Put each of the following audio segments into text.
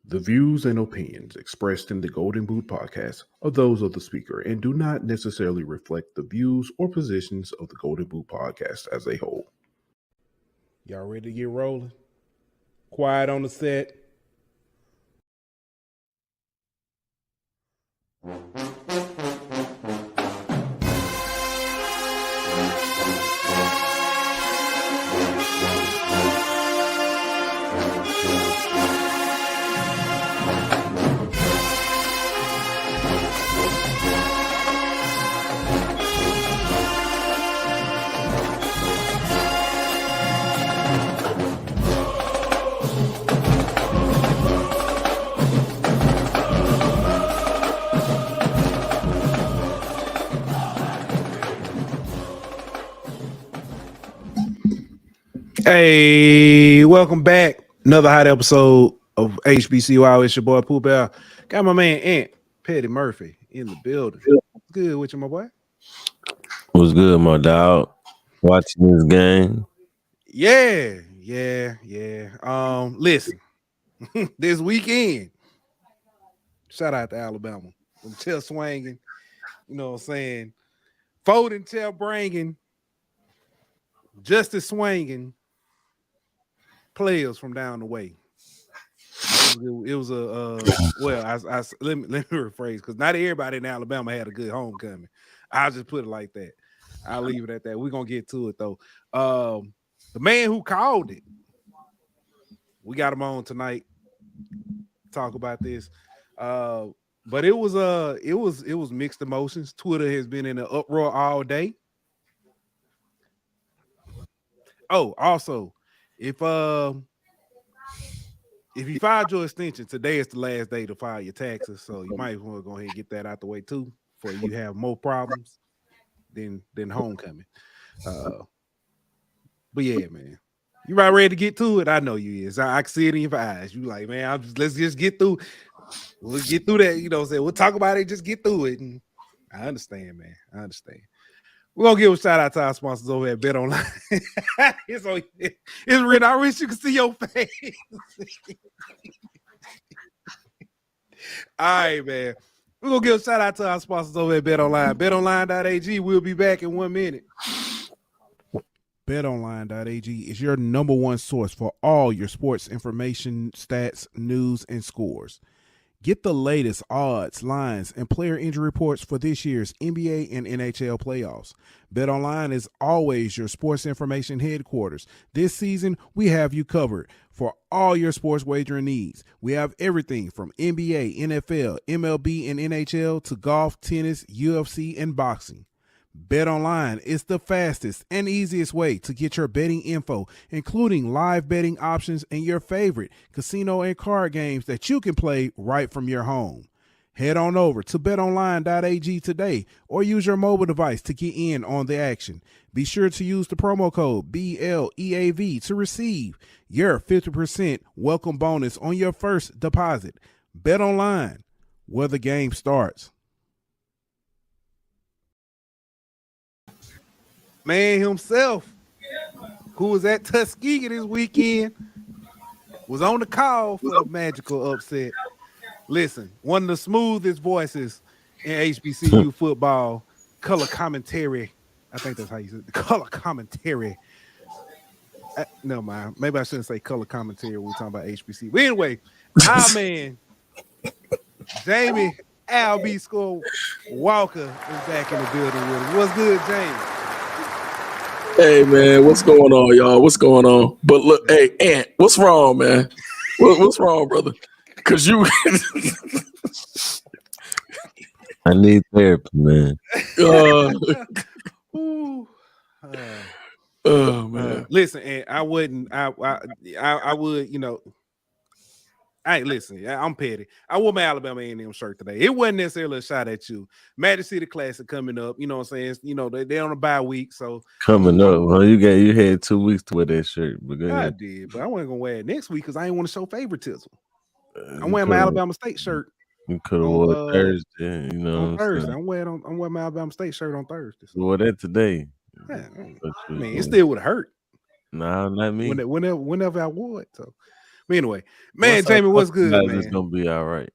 The views and opinions expressed in the Golden Boot podcast are those of the speaker and do not necessarily reflect the views or positions of the Golden Boot podcast as a whole. Y'all ready to get rolling? Quiet on the set. Hey, welcome back. Another hot episode of HBCU. It's your boy Poop Out. Got my man Ant Petty Murphy in the building. Good with you, my boy. What's good, my dog? Watching this game. Yeah. Listen, this weekend, shout out to Alabama. From tail swinging, you know what I'm saying? Folding, tail bringing, justice swinging. Players from down the way. It was a let me rephrase, because not everybody in Alabama had a good homecoming. I'll just put it like that. I'll leave it at that. We're gonna get to it though. The man who called it, we got him on tonight. Talk about this. But it was mixed emotions. Twitter has been in an uproar all day. Oh, also. If you filed your extension, today is the last day to file your taxes, so you might want to go ahead and get that out the way too, before you have more problems than homecoming. But yeah, man, you right ready to get to it? I know you is. I can see it in your eyes. You like, man, let's just get through. We'll get through that. You know what I'm saying? We'll talk about it. Just get through it. And I understand, man. I understand. We're gonna give a shout out to our sponsors over at Bet Online. It's written. I wish you could see your face. All right, man. We're gonna give a shout out to our sponsors over at Bet Online. BetOnline.ag. We'll be back in 1 minute. BetOnline.ag is your number one source for all your sports information, stats, news, and scores. Get the latest odds, lines, and player injury reports for this year's NBA and NHL playoffs. BetOnline is always your sports information headquarters. This season, we have you covered for all your sports wagering needs. We have everything from NBA, NFL, MLB, and NHL to golf, tennis, UFC, and boxing. BetOnline is the fastest and easiest way to get your betting info, including live betting options and your favorite casino and card games that you can play right from your home. Head on over to betonline.ag today or use your mobile device to get in on the action. Be sure to use the promo code BLEAV to receive your 50% welcome bonus on your first deposit. BetOnline, where the game starts. Man himself, who was at Tuskegee this weekend, was on the call for the magical upset. Listen, one of the smoothest voices in HBCU football, color commentary. I think that's how you say it. Color commentary. Never mind. Maybe I shouldn't say color commentary when we're talking about HBCU. But anyway, our man, Jamie Albie Score Walker is back in the building with us. What's good, Jamie? Hey man, what's going on, y'all? What's going on? But look, hey, Ant, what's wrong, man? What's wrong, brother? Cause you, I need therapy, man. Oh man. Listen, and I would, you know. Hey, listen, I'm petty. I wore my Alabama A&M shirt today. It wasn't necessarily a shot at you. Magic City Classic coming up. You know what I'm saying? You know, they're on a bye week. So coming up, well, you had 2 weeks to wear that shirt. But I did, but I wasn't gonna wear it next week because I didn't want to show favoritism. I'm wearing my Alabama State shirt. You could have wore it Thursday, you know. On Thursday. I'm wearing my Alabama State shirt on Thursday. So. Wore that today. Yeah, I mean, it still would hurt. Nah, not me. Whenever I wore it. So, But anyway, man, Jamie, what's good, man? It's gonna be all right.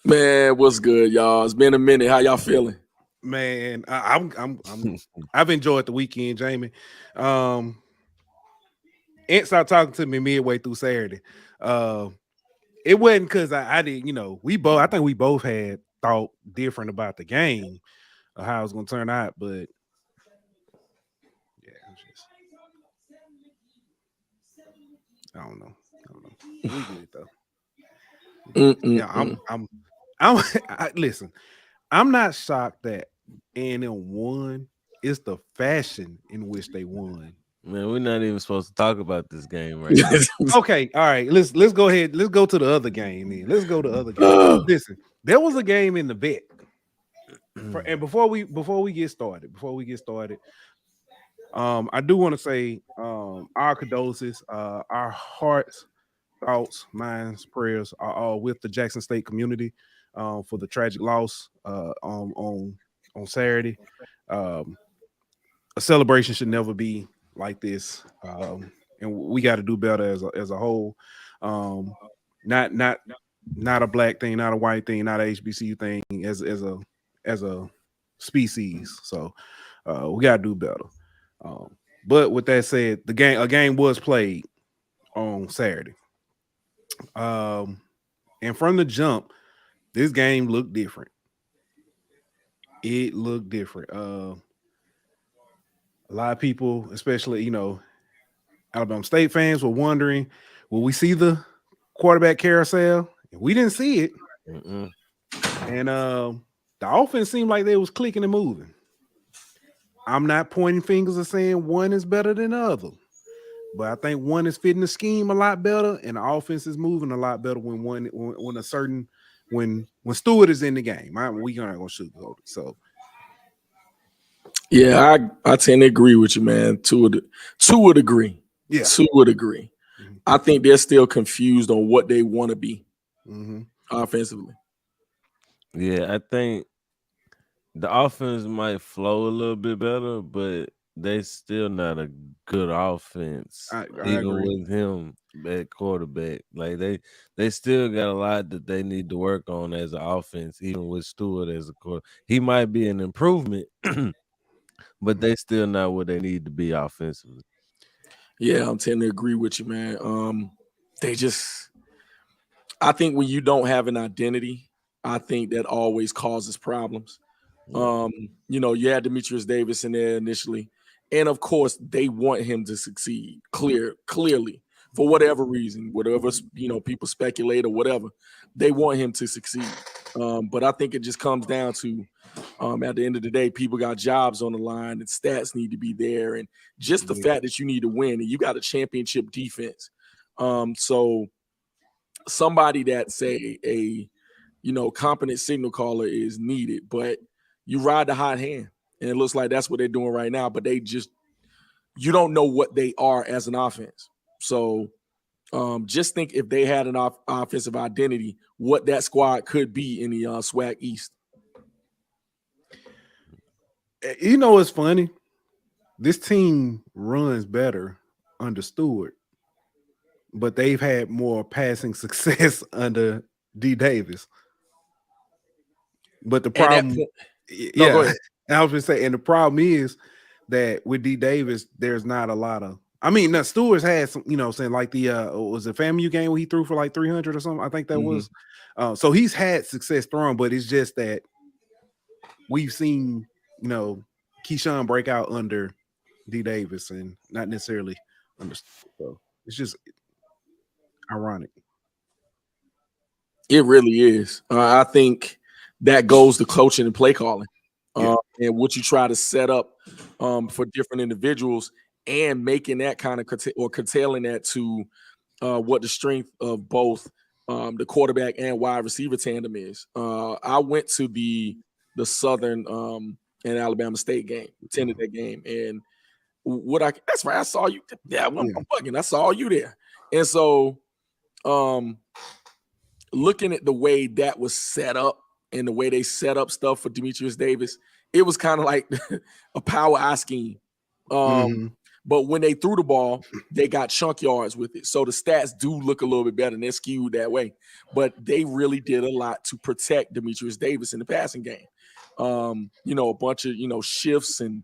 Man, what's good, y'all? It's been a minute. How y'all feeling? Man, I've enjoyed the weekend, Jamie. Ant started talking to me midway through Saturday. It wasn't because I didn't, I think we both had thought different about the game or how it was gonna turn out, but yeah, I don't know. We good though. Yeah, listen. I'm not shocked that A&M won. It's the fashion in which they won. Man, we're not even supposed to talk about this game right now. Okay, all right. Let's go ahead. Let's go to the other game then. Let's go to the other game. Listen, there was a game in the vet. And before we get started, I do want to say our condolences, our hearts, thoughts, minds, prayers are all with the Jackson State community for the tragic loss on Saturday. A celebration should never be like this, and we got to do better as a whole. Not a black thing, not a white thing, not a HBCU thing, as a species. So we got to do better. But with that said, a game was played on Saturday. And from the jump, this game looked different. It looked different. A lot of people, especially, Alabama State fans were wondering, will we see the quarterback carousel? And we didn't see it. Mm-mm. And the offense seemed like they was clicking and moving. I'm not pointing fingers and saying one is better than the other. But I think one is fitting the scheme a lot better, and the offense is moving a lot better when Stewart is in the game. We're not gonna sugarcoat it. So yeah, I tend to agree with you, man. Two would agree. Yeah, two would agree. Mm-hmm. I think they're still confused on what they want to be offensively. Yeah, I think the offense might flow a little bit better, but they still not a good offense. I even agree. with him at quarterback. Like they still got a lot that they need to work on as an offense, even with Stewart as a quarterback. He might be an improvement, but they still not where they need to be offensively. Yeah, I'm tending to agree with you, man. I think when you don't have an identity, I think that always causes problems. You had Demetrius Davis in there initially, and of course they want him to succeed clearly for whatever reason, whatever people speculate or whatever, they want him to succeed. But I think it just comes down to at the end of the day, people got jobs on the line and stats need to be there, and just the fact that you need to win and you got a championship defense. So somebody that's a competent signal caller is needed, but you ride the hot hand, and it looks like that's what they're doing right now. But you don't know what they are as an offense. So just think if they had an offensive identity, what that squad could be in the SWAC East. It's funny. This team runs better under Stewart, but they've had more passing success under D. Davis. But the problem... go ahead. I was just saying, and the problem is that with D. Davis, there's not a lot of. Now Stewart's had some, saying like the was it FAMU game where he threw for like 300 or something. I think that was. So he's had success throwing, but it's just that we've seen Keyshawn break out under D. Davis and not necessarily under. So it's just ironic. It really is. I think that goes to coaching and play calling. And what you try to set up for different individuals and making that kind of curtailing that to what the strength of both the quarterback and wide receiver tandem is. I went to the Southern and Alabama State game, attended that game, and that's right, I saw you. Yeah, I'm bugging. I saw you there. And so looking at the way that was set up, and the way they set up stuff for Demetrius Davis, it was kind of like a power eye scheme. But when they threw the ball, they got chunk yards with it. So the stats do look a little bit better, and they're skewed that way. But they really did a lot to protect Demetrius Davis in the passing game. A bunch of, shifts and,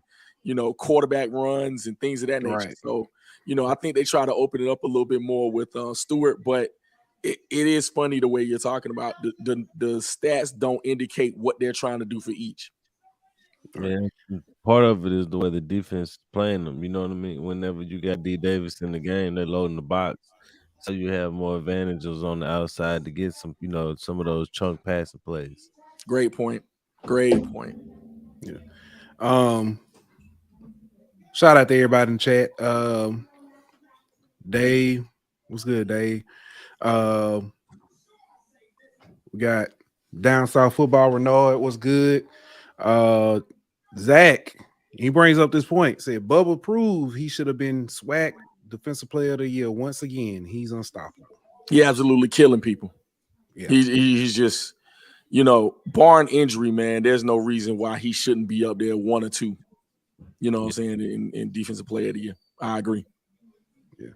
quarterback runs and things of that nature. Right. So, I think they try to open it up a little bit more with Stewart, but it is funny the way you're talking about. The stats don't indicate what they're trying to do for each. Yeah, part of it is the way the defense is playing them. You know what I mean? Whenever you got D Davis in the game, they're loading the box. So you have more advantages on the outside to get some of those chunk passing plays. Great point. Yeah. Shout out to everybody in the chat. Dave, what's good, Dave? We got Down South Football. Renard, what's good? Zach, he brings up this point. Said Bubba proved he should have been SWAC Defensive Player of the Year once again. He's unstoppable. He absolutely killing people. Yeah. He's just, barring injury, man, there's no reason why he shouldn't be up there 1 or 2. You know what I'm saying, in Defensive Player of the Year. I agree. Yeah.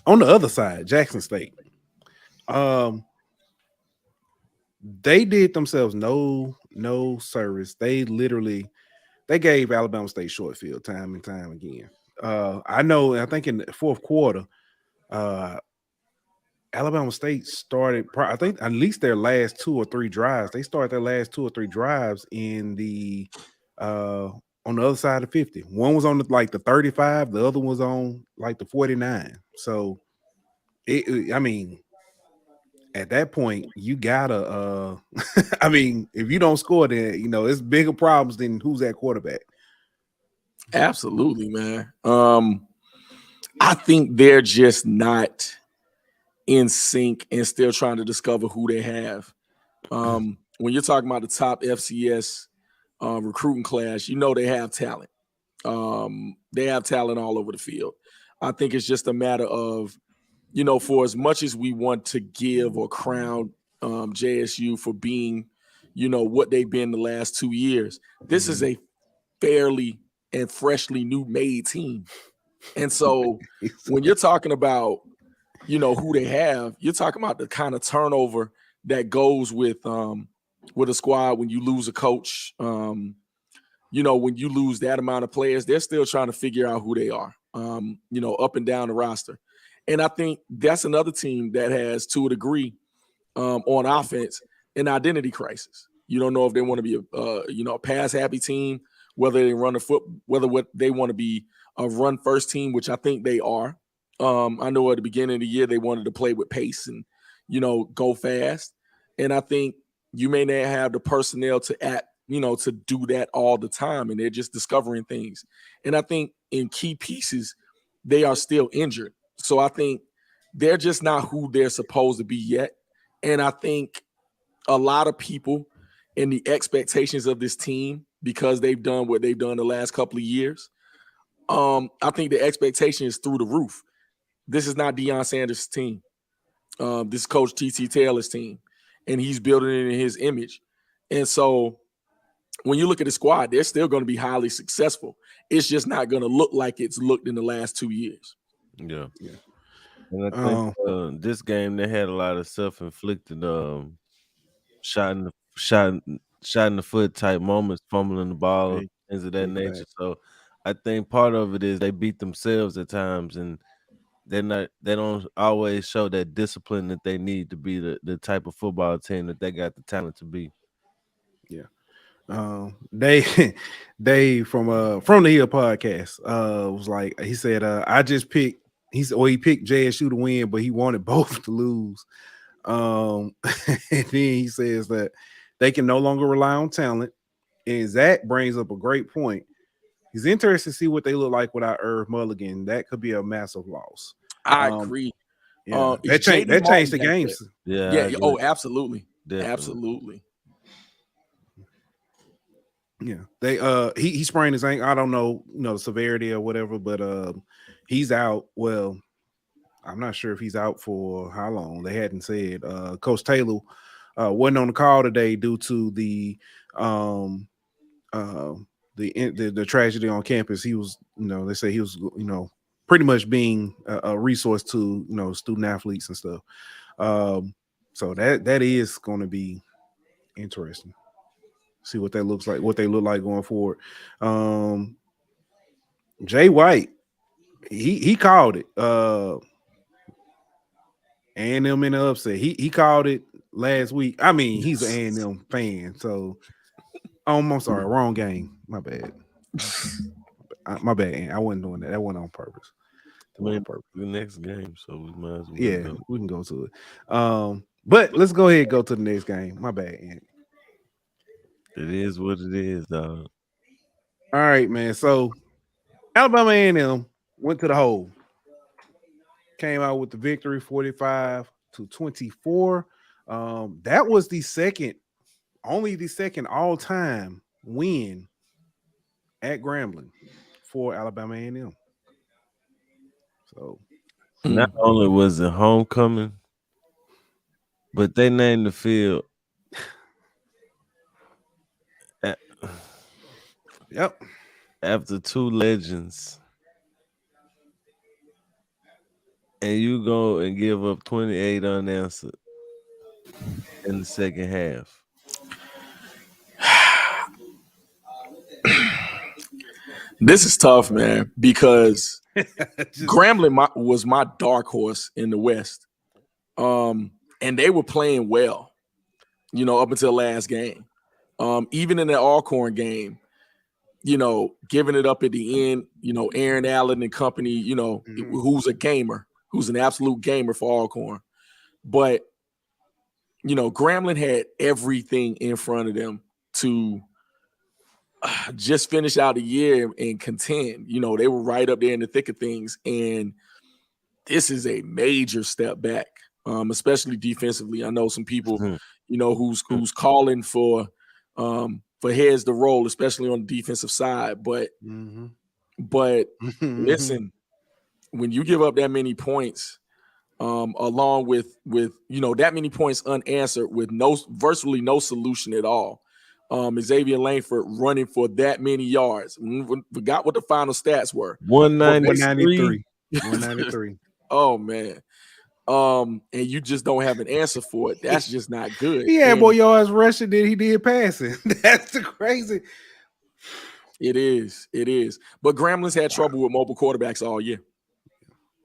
On the other side, Jackson State. They did themselves no service. They gave Alabama State short field time and time again. I think in the fourth quarter, Alabama State started, I think at least their last 2 or 3 drives. They started their last 2 or 3 drives in the on the other side of 50. One was on the 35, the other was on the 49. So at that point, you gotta if you don't score, then it's bigger problems than who's at quarterback. Absolutely, man. I think they're just not in sync and still trying to discover who they have. When you're talking about the top FCS recruiting class, they have talent. They have talent all over the field. I think it's just a matter of, for as much as we want to give or crown JSU for being, what they've been the last 2 years, this is a fairly and freshly new made team. And so when you're talking about, who they have, you're talking about the kind of turnover that goes with a squad when you lose a coach. When you lose that amount of players, they're still trying to figure out who they are, up and down the roster. And I think that's another team that has, to a degree, on offense, an identity crisis. You don't know if they want to be a pass-happy team, whether they run whether they want to be a run-first team, which I think they are. I know at the beginning of the year they wanted to play with pace and, go fast. And I think you may not have the personnel to act, to do that all the time, and they're just discovering things. And I think in key pieces, they are still injured. So I think they're just not who they're supposed to be yet. And I think a lot of people and the expectations of this team, because they've done what they've done the last couple of years, I think the expectation is through the roof. This is not Deion Sanders' team. This is Coach T.T. Taylor's team, and he's building it in his image. And so when you look at the squad, they're still going to be highly successful. It's just not going to look like it's looked in the last 2 years. Yeah. And I think this game they had a lot of self-inflicted shot in the foot type moments, fumbling the ball, things of that nature. So I think part of it is they beat themselves at times, and they don't always show that discipline that they need to be the type of football team that they got the talent to be. Yeah. Dave from the Hill podcast was like, he said he picked JSU to win, but he wanted both to lose. And then he says that they can no longer rely on talent. And Zach brings up a great point. He's interested to see what they look like without Irv Mulligan. That could be a massive loss. I agree. Yeah, that changed the games. Yeah. Oh, absolutely. Definitely. Absolutely. Yeah. He sprained his ankle. I don't know, the severity or whatever, but he's out. Well, I'm not sure if he's out for how long. They hadn't said. Coach Taylor wasn't on the call today due to the the tragedy on campus, he was, they say he was, pretty much being a resource to, student athletes and stuff. So that is going to be interesting. See what that looks like, what they look like going forward. Jay White, he called it. A&M in the upset. He called it last week. I mean, he's an A&M fan, so I'm sorry, wrong game. My bad. My bad. I wasn't doing that. That wasn't on purpose. The next game, so we might as well. Yeah, we can go to it. But let's go ahead and go to the next game. My bad, Andy. It is what it is, dog. All right, man. So Alabama A&M went to the hole. Came out with the victory, 45-24. That was only the second all-time win at Grambling for Alabama A&M. So not only was it homecoming, but they named the field. Yep. After two legends. And you go and give up 28 unanswered in the second half. This is tough, man, because Grambling was my dark horse in the West. And they were playing well, up until last game. Even in the Alcorn game, giving it up at the end, Aaron Allen and company, who's a gamer, who's an absolute gamer for Alcorn. But, Grambling had everything in front of them to just finish out the year and contend. They were right up there in the thick of things. And this is a major step back, especially defensively. I know some people, who's calling for heads to roll, especially on the defensive side. But listen, when you give up that many points, along with that many points unanswered with virtually no solution at all, Xavier Langford running for that many yards. Forgot what the final stats were. 193. 193. Oh man. And you just don't have an answer for it. That's just not good. He had more yards rushing than he did passing. That's the crazy. It is. But Grambling's had trouble with mobile quarterbacks all year.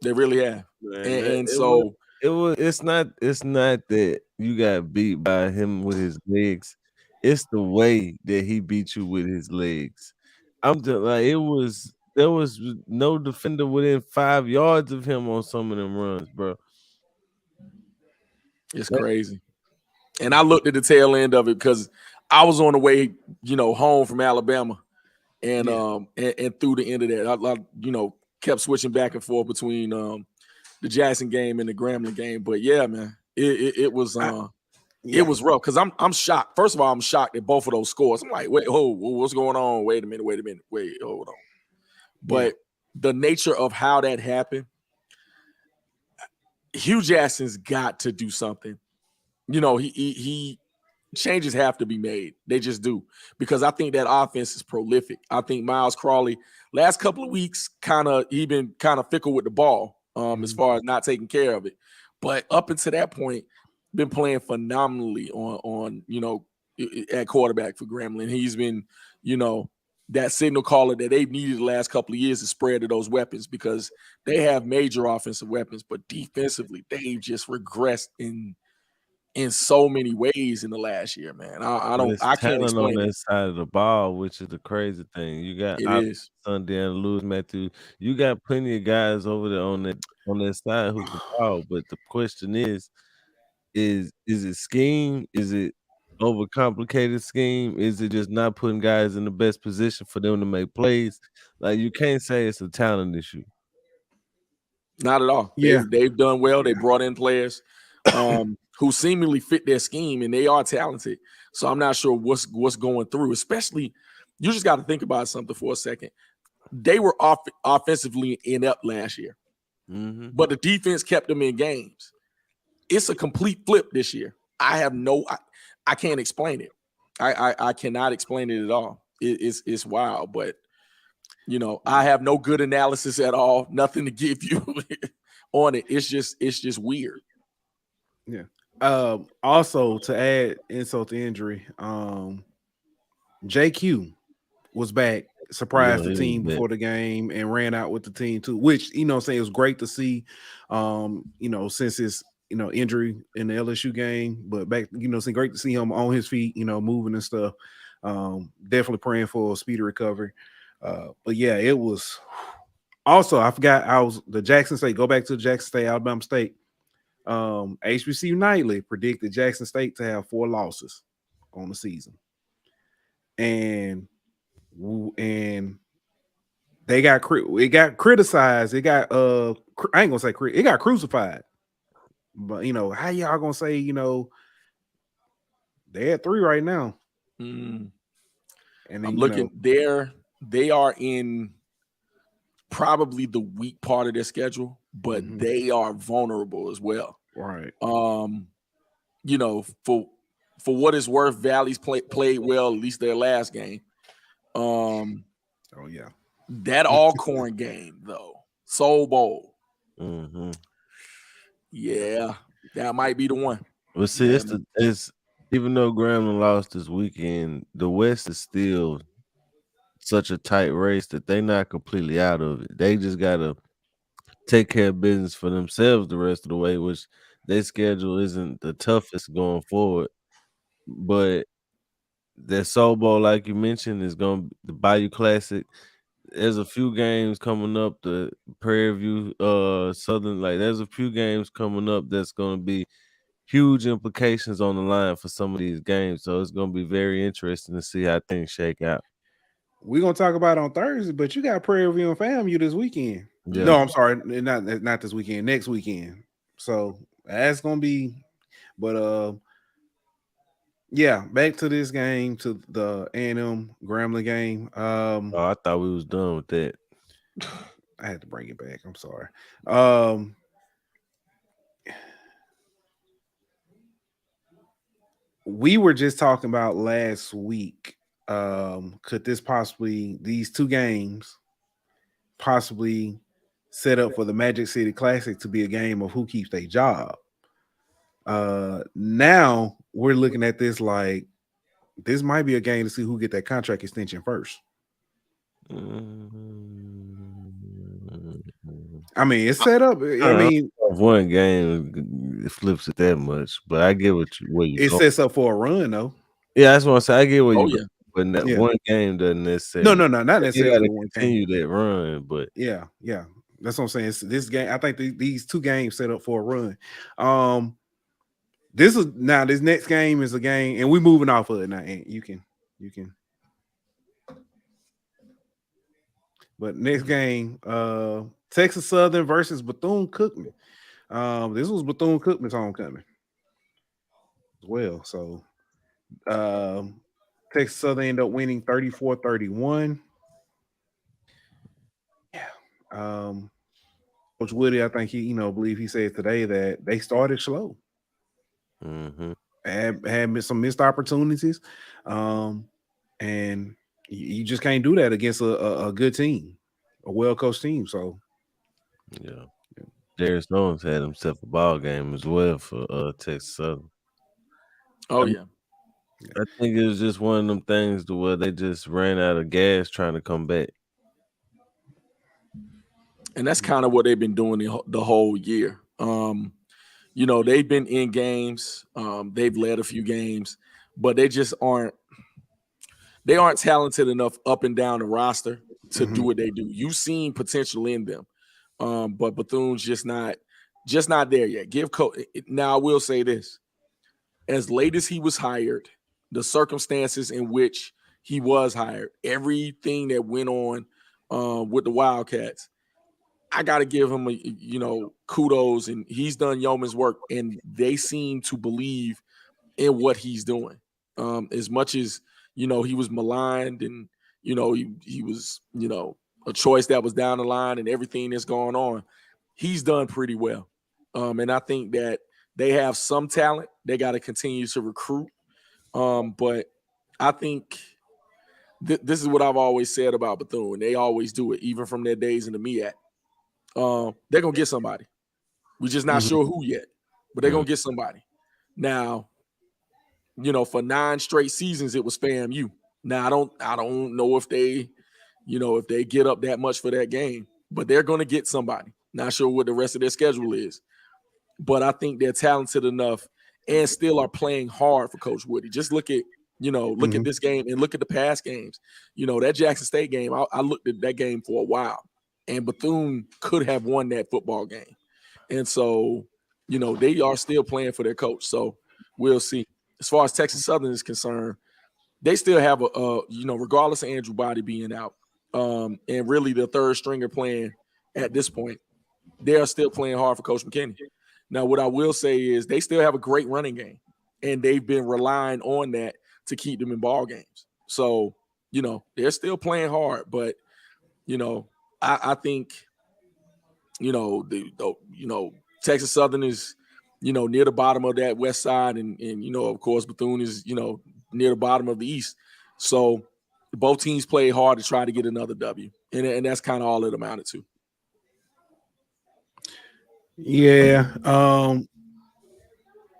They really have. Man, it's not that you got beat by him with his legs. It's the way that he beat you with his legs. I'm just like, there was no defender within 5 yards of him on some of them runs, bro. It's crazy. And I looked at the tail end of it because I was on the way, home from Alabama. And and through the end of that, I kept switching back and forth between the Jackson game and the Grambling game. But yeah, man, it was it was rough because I'm shocked. First of all, I'm shocked at both of those scores. I'm like, wait, what's going on? Wait a minute, hold on. But the nature of how that happened, Hugh Jackson's got to do something. He changes have to be made. They just do, because I think that offense is prolific. I think Miles Crawley last couple of weeks he been kind of fickle with the ball as far as not taking care of it. But up until that point, been playing phenomenally on at quarterback for Grambling. He's been, that signal caller that they've needed the last couple of years to spread to those weapons, because they have major offensive weapons, but defensively they've just regressed in so many ways in the last year, man. I can't explain on that it. side of the ball, which is the crazy thing. You got Sunday and Lewis Matthews. You got plenty of guys over there on that side who can ball, but the question is it scheme? Is it overcomplicated scheme? Is it just not putting guys in the best position for them to make plays? Like, you can't say it's a talent issue. Not at all. Yeah. They've done well. They brought in players who seemingly fit their scheme, and they are talented. So I'm not sure what's going through. Especially, you just got to think about something for a second. They were offensively inept last year, but the defense kept them in games. It's a complete flip this year. I can't explain it. I cannot explain it at all. it's wild. But I have no good analysis at all. Nothing to give you on it. It's just weird. Yeah. Also, to add insult to injury, JQ was back, surprised the team before the game, and ran out with the team too, which it was great to see. Since his injury in the LSU game, but back, it's great to see him on his feet, moving and stuff. Definitely praying for a speedy recovery. But yeah, it was. Also, I forgot the Jackson State. Go back to Jackson State, Alabama State. HBCU Nightly predicted Jackson State to have 4 losses on the season, and they got criticized. It got I ain't gonna say it got crucified. But how y'all gonna say they at 3 right now? And then, I'm looking there. They are in probably the weak part of their schedule, but they are vulnerable as well. Right. For what it's worth, Valley's played well, at least their last game. Oh yeah. That Alcorn game though, Soul Bowl. Yeah, that might be the one. Well, see, it's even though Grambling lost this weekend, the West is still such a tight race that they're not completely out of it. They just gotta take care of business for themselves the rest of the way, which their schedule isn't the toughest going forward. But their Soul Bowl, like you mentioned, is going to be the Bayou Classic. There's a few games coming up, the Prairie View, Southern. Like, there's a few games coming up that's going to be huge implications on the line for some of these games. So it's going to be very interesting to see how things shake out. We're going to talk about it on Thursday, but you got Prairie View and FAMU this weekend. Yeah. No, I'm sorry. Not this weekend, next weekend. So that's going to be, but yeah, back to this game, to the A&M Grambling game. I thought we was done with that. I had to bring it back. I'm sorry. We were just talking about last week. Could these 2 games possibly set up for the Magic City Classic to be a game of who keeps their job? Now we're looking at this like this might be a game to see who get that contract extension first. I mean, it's set up. I mean, one game it flips it that much, but I get what you sets up for a run though. Yeah, that's what I say. I get what you. But one game doesn't necessarily. No, not necessarily. You gotta continue that run, but yeah, that's what I'm saying. This game, I think these 2 games set up for a run. This next game is a game, and we're moving off of it now. And you can. But next game, Texas Southern versus Bethune-Cookman. This was Bethune-Cookman's homecoming as well. So Texas Southern ended up winning 34-31. Yeah. Coach Woody, I think he said today that they started slow. Had some missed opportunities. And you just can't do that against a good team, a well-coached team. So, yeah. Darius Owens had himself a ball game as well for Texas Southern. Oh, yeah. I think it was just one of them things to where they just ran out of gas trying to come back. And that's kind of what they've been doing the whole year. They've been in games. They've led a few games, but they just aren't talented enough up and down the roster to do what they do. You've seen potential in them, but Bethune's just not there yet. Now, I will say this: as late as he was hired, the circumstances in which he was hired, everything that went on with the Wildcats, I got to give him kudos, and he's done yeoman's work, and they seem to believe in what he's doing. As much as he was maligned, and he was a choice that was down the line, and everything that's going on, he's done pretty well. And I think that they have some talent. They got to continue to recruit. But I think this is what I've always said about Bethune. They always do it, even from their days in the MEAC. They're gonna get somebody. We're just not sure who yet, but they're gonna get somebody. Now, for 9 straight seasons, it was FAMU. Now I don't know if they, if they get up that much for that game, but they're gonna get somebody. Not sure what the rest of their schedule is, but I think they're talented enough and still are playing hard for Coach Woody. Just look at, look at this game and look at the past games. That Jackson State game, I looked at that game for a while, and Bethune could have won that football game. And so, they are still playing for their coach. So we'll see. As far as Texas Southern is concerned, they still have regardless of Andrew Body being out, and really the third stringer playing at this point, they are still playing hard for Coach McKinney. Now, what I will say is they still have a great running game, and they've been relying on that to keep them in ball games. So, they're still playing hard, but, I think, Texas Southern is, near the bottom of that west side, and of course, Bethune is, near the bottom of the east. So both teams play hard to try to get another W, and that's kind of all it amounted to. Yeah.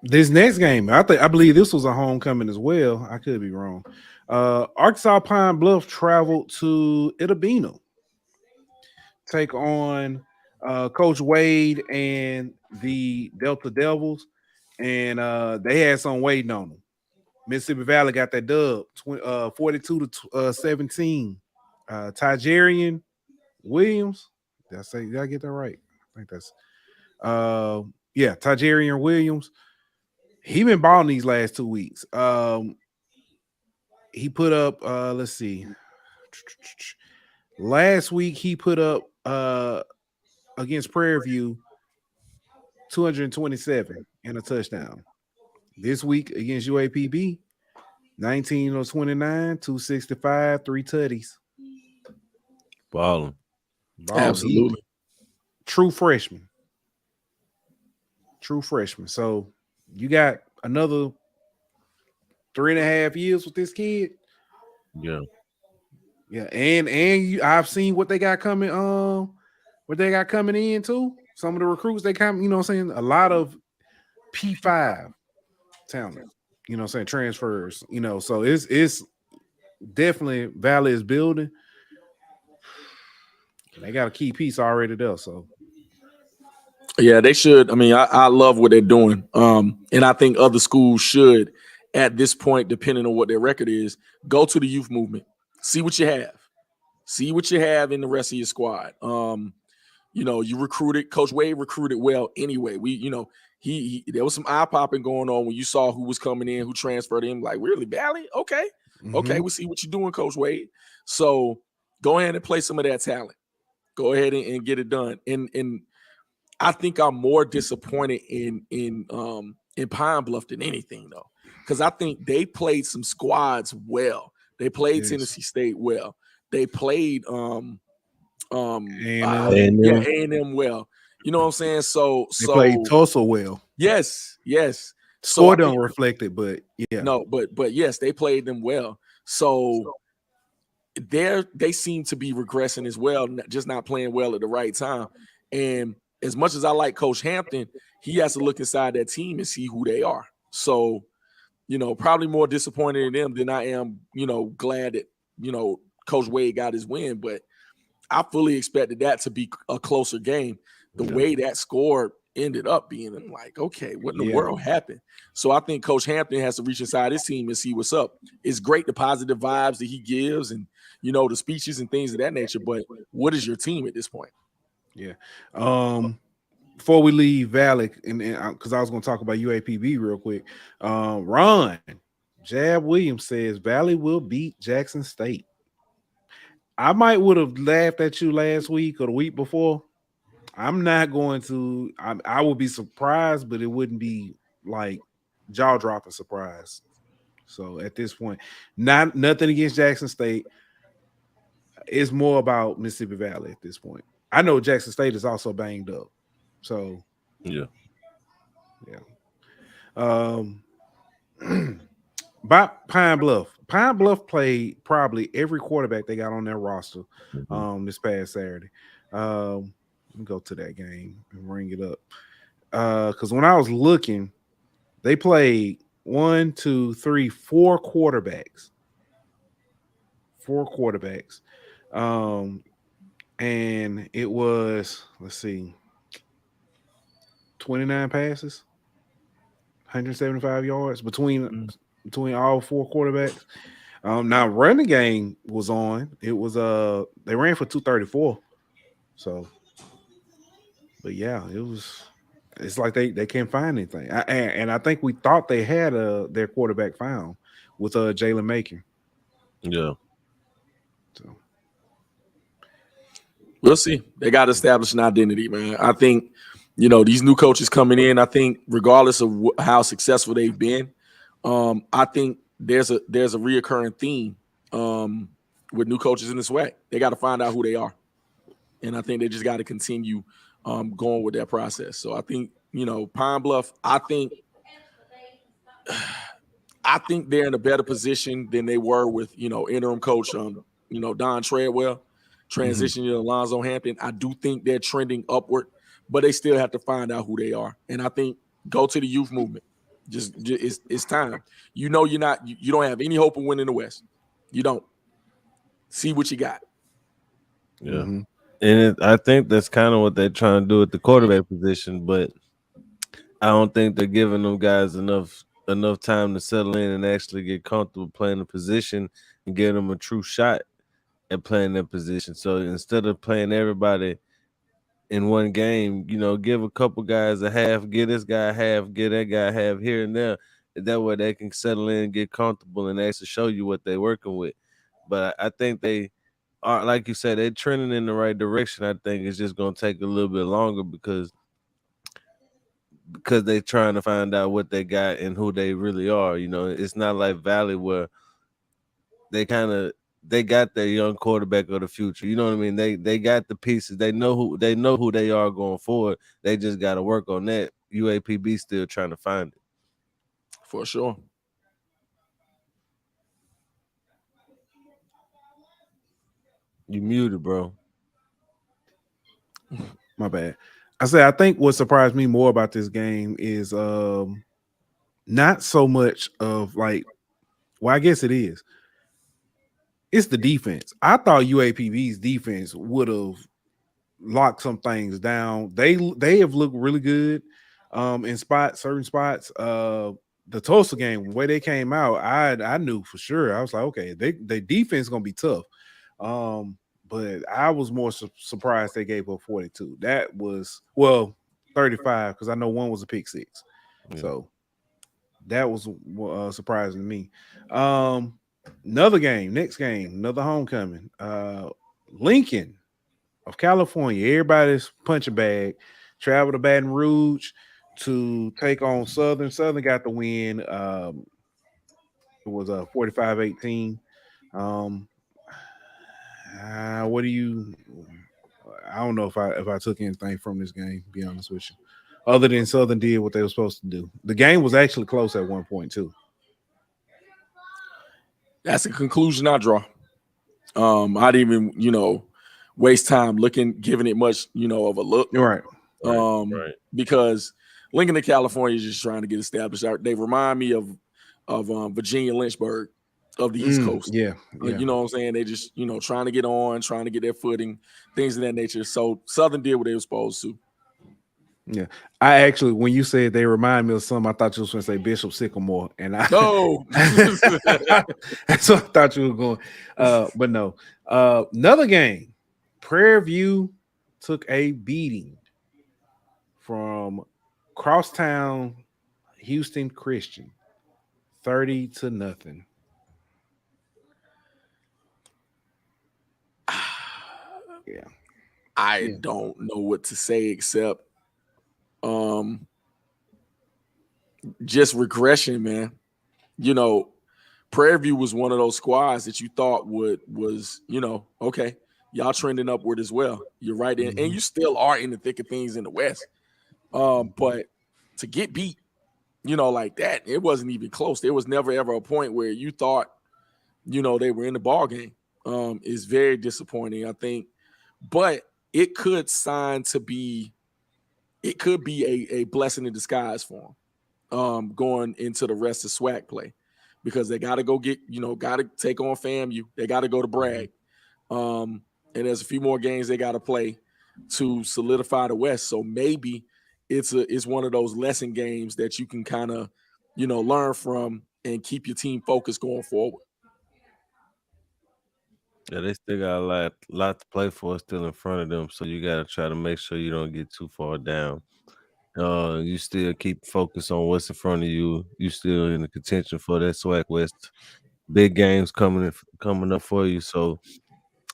This next game, I believe this was a homecoming as well. I could be wrong. Arkansas Pine Bluff traveled to Itabena, take on Coach Wade and the Delta Devils, and they had some waiting on them. Mississippi Valley got that dub, 42-17. Tygerian Williams, did I get that right? I think that's Tygerian Williams. He been balling these last 2 weeks. He put up, let's see. Last week he put up against Prairie View 227 and a touchdown. This week against UAPB, 19 of 29, 265, 3 tutties. Balling. Absolutely. True freshman. So you got another 3.5 years with this kid. Yeah. Yeah, and I've seen what they got coming. What they got coming in too. Some of the recruits they come. You know what I'm saying? A lot of P5 talent. You know what I'm saying? Transfers. So it's definitely Valley is building. They got a key piece already there. So yeah, they should. I mean, I love what they're doing. And I think other schools should, at this point, depending on what their record is, go to the youth movement. See what you have. See what you have in the rest of your squad. You recruited. Coach Wade recruited well anyway. He there was some eye popping going on when you saw who was coming in, who transferred in. Like, really, Valley? Okay. Okay, we see what you're doing, Coach Wade. So go ahead and play some of that talent. Go ahead and get it done. And I think I'm more disappointed in Pine Bluff than anything, though, because I think they played some squads well. They played Tennessee State well. They played A&M well. You know what I'm saying? So they played Tulsa well. Yes. Score don't reflect it, but yeah. No, but yes, they played them well. So they seem to be regressing as well, just not playing well at the right time. And as much as I like Coach Hampton, he has to look inside that team and see who they are. So, probably more disappointed in them than I am, glad that, Coach Wade got his win. But I fully expected that to be a closer game. The way that score ended up being, I'm like, okay, what in the world happened? So I think Coach Hampton has to reach inside his team and see what's up. It's great, the positive vibes that he gives and, the speeches and things of that nature. But what is your team at this point? Yeah. Before we leave Valley, and because I was going to talk about UAPB real quick, Ron Jab Williams says Valley will beat Jackson State. I might would have laughed at you last week or the week before. I'm not going to. I would be surprised, but it wouldn't be like jaw-dropping surprise. So at this point, nothing against Jackson State. It's more about Mississippi Valley at this point. I know Jackson State is also banged up. So yeah. By Pine Bluff. Pine Bluff played probably every quarterback they got on their roster this past Saturday. Let me go to that game and bring it up. Because when I was looking, they played 4 quarterbacks. 4 quarterbacks. And it was, let's see, 29 passes, 175 yards between all 4 quarterbacks. Now running game was on. It was they ran for 234. So, but yeah, it's like they can't find anything. And I think we thought they had their quarterback found with Jalen Macon. Yeah. So we'll see. They got to establish an identity, man. I think, these new coaches coming in, I think regardless of how successful they've been, I think there's a reoccurring theme with new coaches in this way. They got to find out who they are. And I think they just got to continue going with that process. So I think, Pine Bluff, I think they're in a better position than they were with, interim coach, Don Treadwell, transitioning to Alonzo Hampton. I do think they're trending upward, but they still have to find out who they are. And I think go to the youth movement. Just it's time. You don't have any hope of winning the West. You don't. See what you got. Yeah. And I think that's kind of what they're trying to do at the quarterback position, but I don't think they're giving them guys enough time to settle in and actually get comfortable playing the position and give them a true shot at playing that position. So instead of playing everybody in one game, give a couple guys a half, give this guy a half, give that guy a half here and there. That way they can settle in, get comfortable, and actually show you what they're working with. But I think they are, like you said, they're trending in the right direction. I think it's just going to take a little bit longer because they're trying to find out what they got and who they really are. It's not like Valley where they got their young quarterback of the future. You know what I mean? They got the pieces. They know who they are going forward. They just got to work on that. UAPB still trying to find it. For sure. You muted, bro. My bad. I think what surprised me more about this game is not so much of I guess it is. It's the defense. I thought UAPB's defense would have locked some things down. They have looked really good in certain spots. The Tulsa game, the way they came out, I knew for sure. I was like, okay, their defense is gonna be tough. But I was more surprised they gave up 42. That was 35 because I know one was a pick six. Yeah. So that was surprising to me. Next game, another homecoming. Lincoln of California. Everybody's punching bag. Travel to Baton Rouge to take on Southern. Southern got the win. It was 45-18. I don't know if I took anything from this game, to be honest with you, other than Southern did what they were supposed to do. The game was actually close at one point too. That's the conclusion I draw. I didn't even, waste time giving it much, of a look. Right. Because Lincoln to California is just trying to get established. They remind me of Virginia Lynchburg of the East Coast. Yeah. You know what I'm saying? They just, trying to get on, trying to get their footing, things of that nature. So Southern did what they were supposed to. Yeah. I actually, when you said they remind me of something, I thought you was going to say Bishop Sycamore. And that's what I thought you were going. But no. Another game. Prairie View took a beating from Crosstown Houston Christian, 30-0. Yeah. I don't know what to say except just regression, man. Prairie View was one of those squads that you thought was okay, y'all trending upward as well. You're right, and you still are in the thick of things in the West. But to get beat, like that, it wasn't even close. There was never ever a point where you thought they were in the ball game is very disappointing, I think. But it could be a blessing in disguise for them going into the rest of SWAC play, because they got to go got to take on FAMU. They got to go to Bragg. And there's a few more games they got to play to solidify the West. So maybe it's one of those lesson games that you can kind of, learn from and keep your team focused going forward. Yeah, they still got a lot to play for still in front of them. So you got to try to make sure you don't get too far down. You still keep focus on what's in front of you. You still in the contention for that SWAC West. Big games coming up for you. So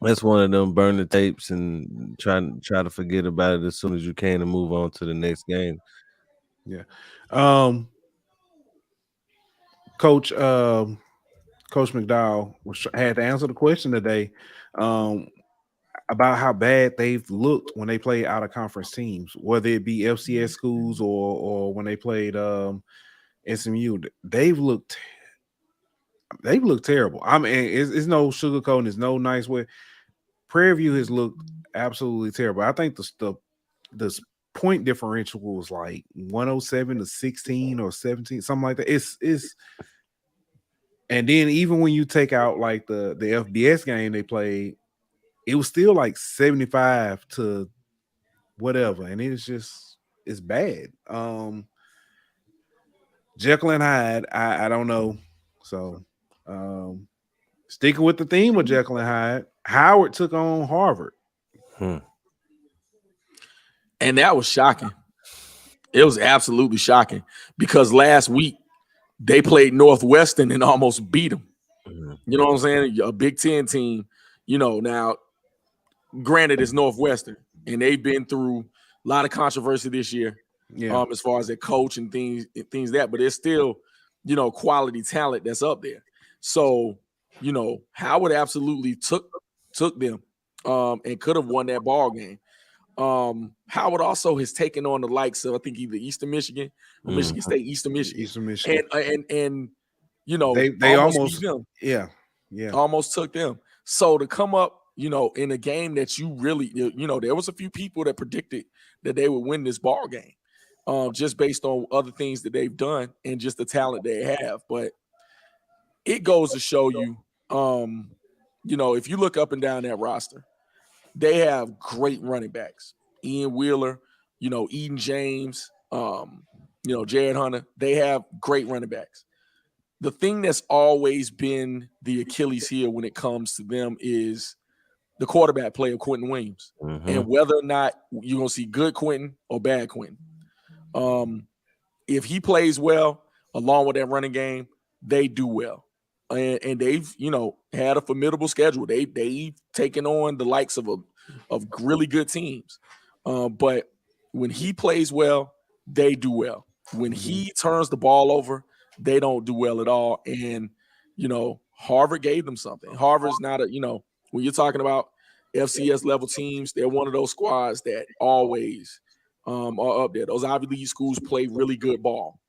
that's one of them, burn the tapes and try to forget about it as soon as you can and move on to the next game. Yeah. Coach McDowell had to answer the question today about how bad they've looked when they play out of conference teams, whether it be FCS schools or when they played SMU. They've looked terrible. I mean, it's no sugarcoating, it's no nice way. Prairie View has looked absolutely terrible. I think the point differential was like 107 to 16 or 17, something like that. It's and then even when you take out like the FBS game they played, it was still like 75 to whatever, and it's bad. Jekyll and Hyde, I don't know. So sticking with the theme of Jekyll and Hyde, Howard took on Harvard. And that was shocking. It was absolutely shocking, because last week they played Northwestern and almost beat them. You know what I'm saying? A Big Ten team, now granted it's Northwestern and they've been through a lot of controversy this year. Yeah. As far as their coach and things that, but it's still, quality talent that's up there. So, Howard absolutely took them and could have won that ball game. Howard also has taken on the likes of, I think, either Eastern Michigan or Michigan State, Eastern Michigan. And they almost beat them. Yeah. Almost took them. So to come up, in a game that you really, there was a few people that predicted that they would win this ball game. Just based on other things that they've done and just the talent they have. But it goes to show you, if you look up and down that roster, they have great running backs. Ian Wheeler, Eden James, Jared Hunter. They have great running backs. The thing that's always been the Achilles heel when it comes to them is the quarterback play of Quentin Williams. And whether or not you're going to see good Quentin or bad Quentin. If he plays well along with that running game, they do well, and they've had a formidable schedule. They've taken on the likes of really good teams, but when he plays well, they do well. When he turns the ball over, they don't do well at all. And Harvard gave them something. Harvard's not when you're talking about FCS level teams, they're one of those squads that always are up there. Those Ivy League schools play really good ball,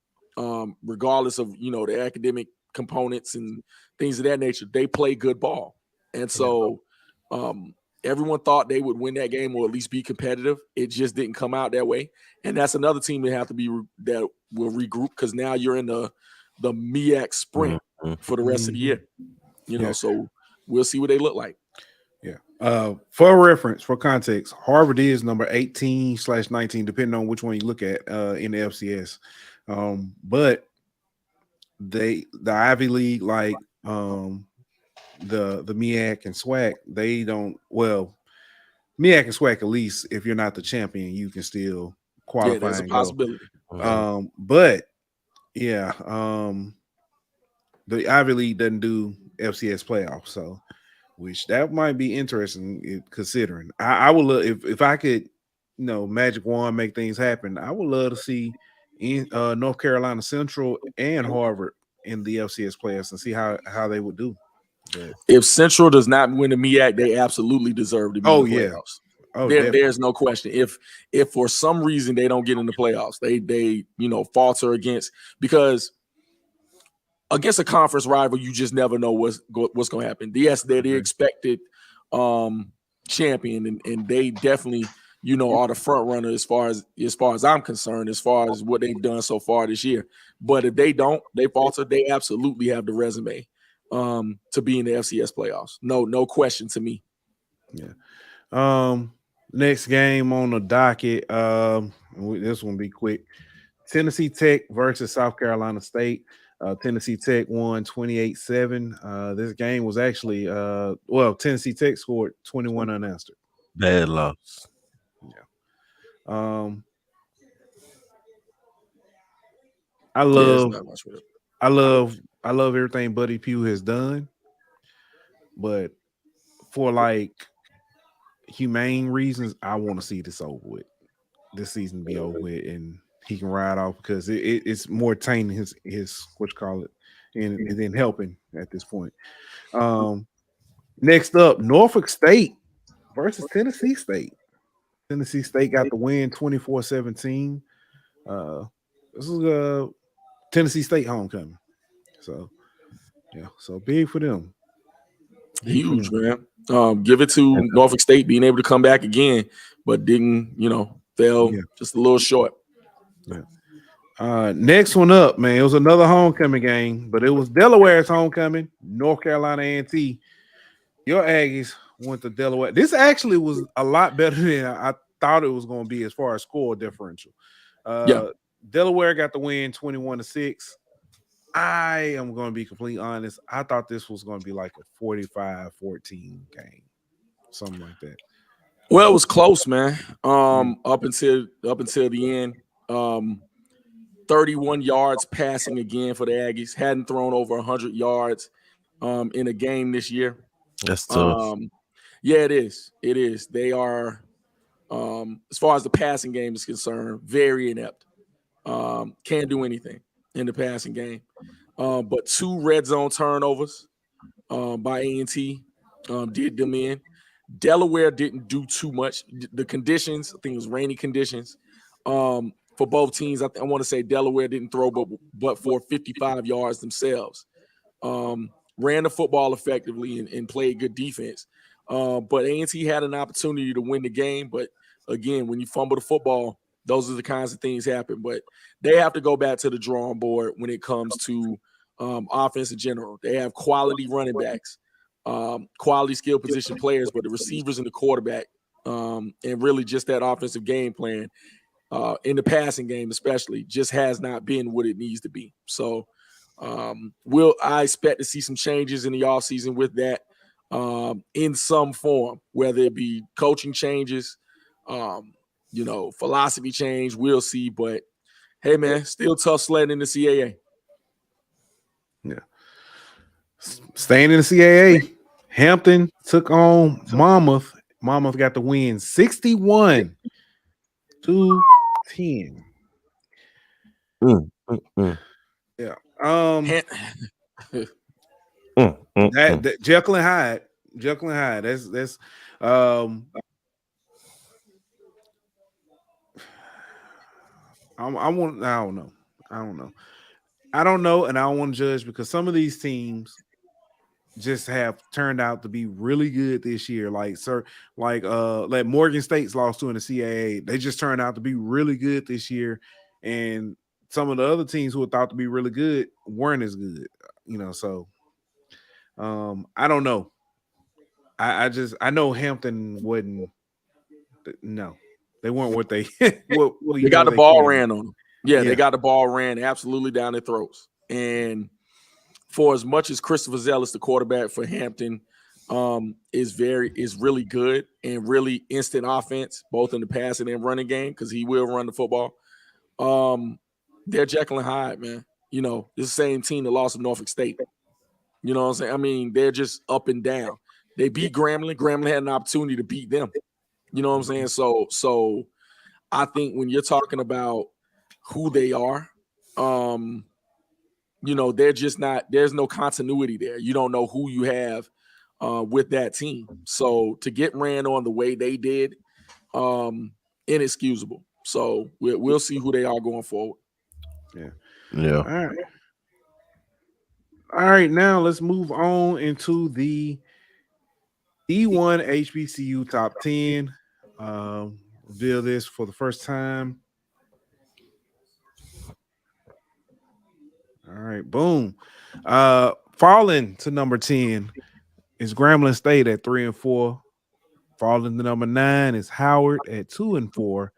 regardless of the academic components and things of that nature. They play good ball, and so everyone thought they would win that game or at least be competitive. It just didn't come out that way, and that's another team that will regroup, because now you're in the MEAC sprint for the rest of the year. So we'll see what they look like. Yeah. For reference, for context, Harvard is number 18/19, depending on which one you look at in the FCS. But the Ivy League, like the MEAC and SWAC, they don't. Well, MEAC and SWAC, at least if you're not the champion, you can still qualify. Yeah, there's a possibility. But yeah, the Ivy League doesn't do FCS playoffs, so. Which that might be interesting considering. I would love if I could, magic wand make things happen. I would love to see North Carolina Central and Harvard in the FCS playoffs and see how they would do. But if Central does not win the MEAC, they absolutely deserve to be in the playoffs. There's no question. If for some reason they don't get in the playoffs, they falter against, because against a conference rival, you just never know what's going to happen. Yes, they're the expected champion, and they definitely, are the front runner as far as I'm concerned, as far as what they've done so far this year. But if they falter, they absolutely have the resume to be in the FCS playoffs. No question to me. Yeah. Next game on the docket. This one be quick. Tennessee Tech versus South Carolina State. Tennessee Tech won 28-7. This game was actually Tennessee Tech scored 21 unanswered. Bad loss. Yeah. I love everything Buddy Pugh has done, but for like humane reasons, I want to see this over with. This season be over with, and he can ride off because it's more tainting his what you call it, and then helping at this point. Next up, Norfolk State versus Tennessee State. Tennessee State got the win 24-17. This is a Tennessee State homecoming. So yeah, so big for them. Huge, man. Give it to Norfolk State being able to come back again, but didn't, fell just a little short. Yeah. Next one up, man. It was another homecoming game, but it was Delaware's homecoming. North Carolina A&T. Your Aggies went to Delaware. This actually was a lot better than I thought it was going to be as far as score differential. Delaware got the win 21-6. I am going to be completely honest. I thought this was going to be like a 45-14 game, something like that. Well, it was close, man. Up until the end. 31 yards passing again for the Aggies. Hadn't thrown over 100 yards in a game this year. That's tough. Yeah, it is. It is. They are, as far as the passing game is concerned, very inept. Can't do anything in the passing game. But 2 red zone turnovers by A&T did them in. Delaware didn't do too much. The conditions, I think it was rainy conditions for both teams. I want to say Delaware didn't throw but for 55 yards themselves. Ran the football effectively and played good defense. But A&T had an opportunity to win the game. But again, when you fumble the football, those are the kinds of things happen. But they have to go back to the drawing board when it comes to offense in general. They have quality running backs, quality skill position players, but the receivers and the quarterback, and really just that offensive game plan in the passing game especially just has not been what it needs to be. So I expect to see some changes in the offseason with that in some form, whether it be coaching changes, philosophy change, we'll see. But hey, man, still tough sledding in the CAA. Yeah. Staying in the CAA, Hampton took on Monmouth. Monmouth got the win 61-10. Yeah. That Jekyll and Hyde. That's I don't know, and I don't want to judge because some of these teams just have turned out to be really good this year. Like Morgan State's lost to in the CAA. They just turned out to be really good this year, and some of the other teams who were thought to be really good weren't as good. So I don't know. I know Hampton wouldn't. No, they weren't what they. They got the ball ran on them. Yeah, they got the ball ran absolutely down their throats. And for as much as Christopher Zealous, the quarterback for Hampton, is really good and really instant offense, both in the passing and running game, because he will run the football. They're Jekyll and Hyde, man. It's the same team that lost to Norfolk State. You know what I'm saying? I mean, they're just up and down. They beat Grambling. Grambling had an opportunity to beat them. You know what I'm saying? So I think when you're talking about who they are, they're just not, there's no continuity there. You don't know who you have with that team. So to get ran on the way they did, inexcusable. So we'll see who they are going forward. Yeah. All right. All right, now let's move on into the D1 HBCU top 10. Reveal this for the first time. All right, boom. Falling to number 10 is Grambling State at 3-4. Falling to number 9 is Howard at 2-4.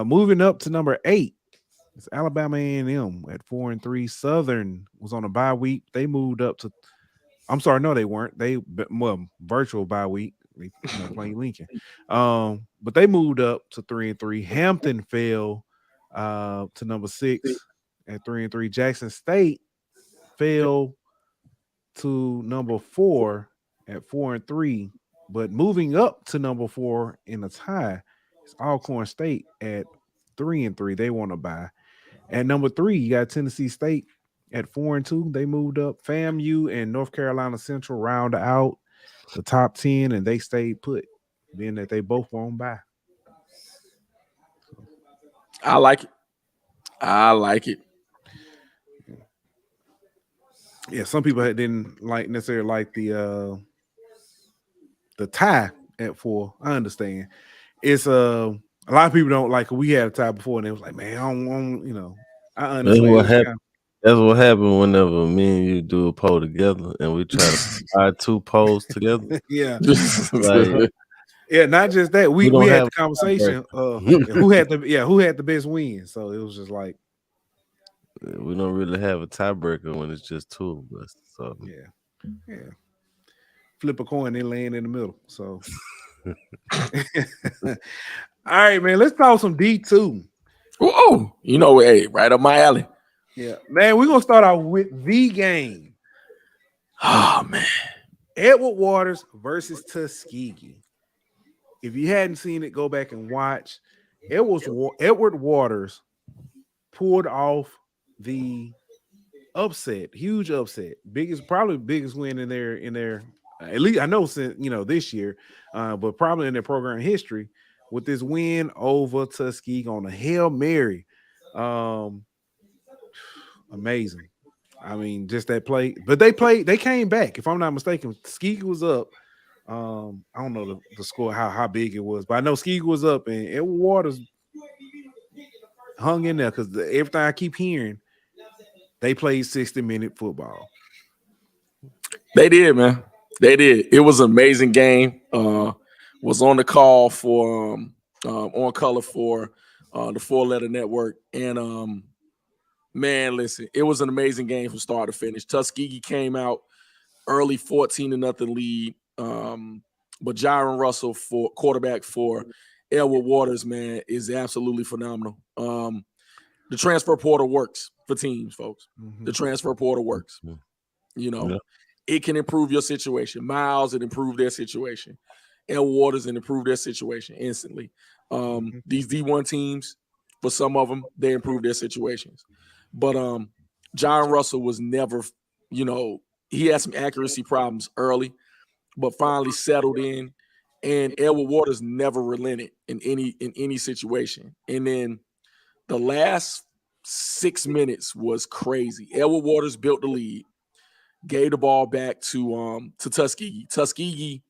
Moving up to number 8 is Alabama A&M at 4-3. Southern was on a bye week. They moved up to. I'm sorry, no, they weren't. Virtual bye week. They playing Lincoln. But they moved up to 3-3. Hampton fell to number 6 at 3-3. Jackson State fell to number 4 at 4-3. But moving up to number 4 in a tie is Alcorn State at 3-3. They want to buy. At number 3, you got Tennessee State at 4-2. They moved up. FAMU and North Carolina Central round out the top 10, and they stayed put, being that they both won't buy. I like it. I like it. Yeah, some people didn't necessarily like the tie at 4. I understand. It's a lot of people don't like it. We had a tie before, and it was like, man, I don't want, I understand. That's what happened whenever me and you do a poll together and we try to buy 2 polls together. Yeah. Like, yeah, not just that. We had the conversation who had the best win. So it was just like, we don't really have a tiebreaker when it's just 2 of us. So yeah. Flip a coin and land in the middle. So all right, man. Let's talk some D2. Oh, hey, right up my alley. Yeah, man. We're gonna start out with the game. Oh man, Edward Waters versus Tuskegee. If you hadn't seen it, go back and watch. Edward Waters pulled off the upset, huge upset, probably biggest win in their at least I know since this year, but probably in their program history with this win over Tuskegee on a Hail Mary. Amazing. I mean, just that play, but they came back. If I'm not mistaken, Tuskegee was up. I don't know the score, how big it was, but I know Tuskegee was up, and Edward Waters hung in there because everything I keep hearing, they played 60-minute football. They did, man. They did. It was an amazing game. Was on the call for on color for the 4-letter network, and man, listen, it was an amazing game from start to finish. Tuskegee came out early 14-0 lead. But Jaron Russell, for quarterback for Edward Waters, man, is absolutely phenomenal. The transfer portal works for teams, folks. Mm-hmm. The transfer portal works. Mm-hmm. It can improve your situation. Miles, it improved their situation. Edward Waters, it improved their situation instantly. These D1 teams, for some of them, they improved their situations. But Jaron Russell was never, he had some accuracy problems early, but finally settled in, and Edward Waters never relented in any situation. And then the last 6 minutes was crazy. Edward Waters built the lead, gave the ball back to Tuskegee. Tuskegee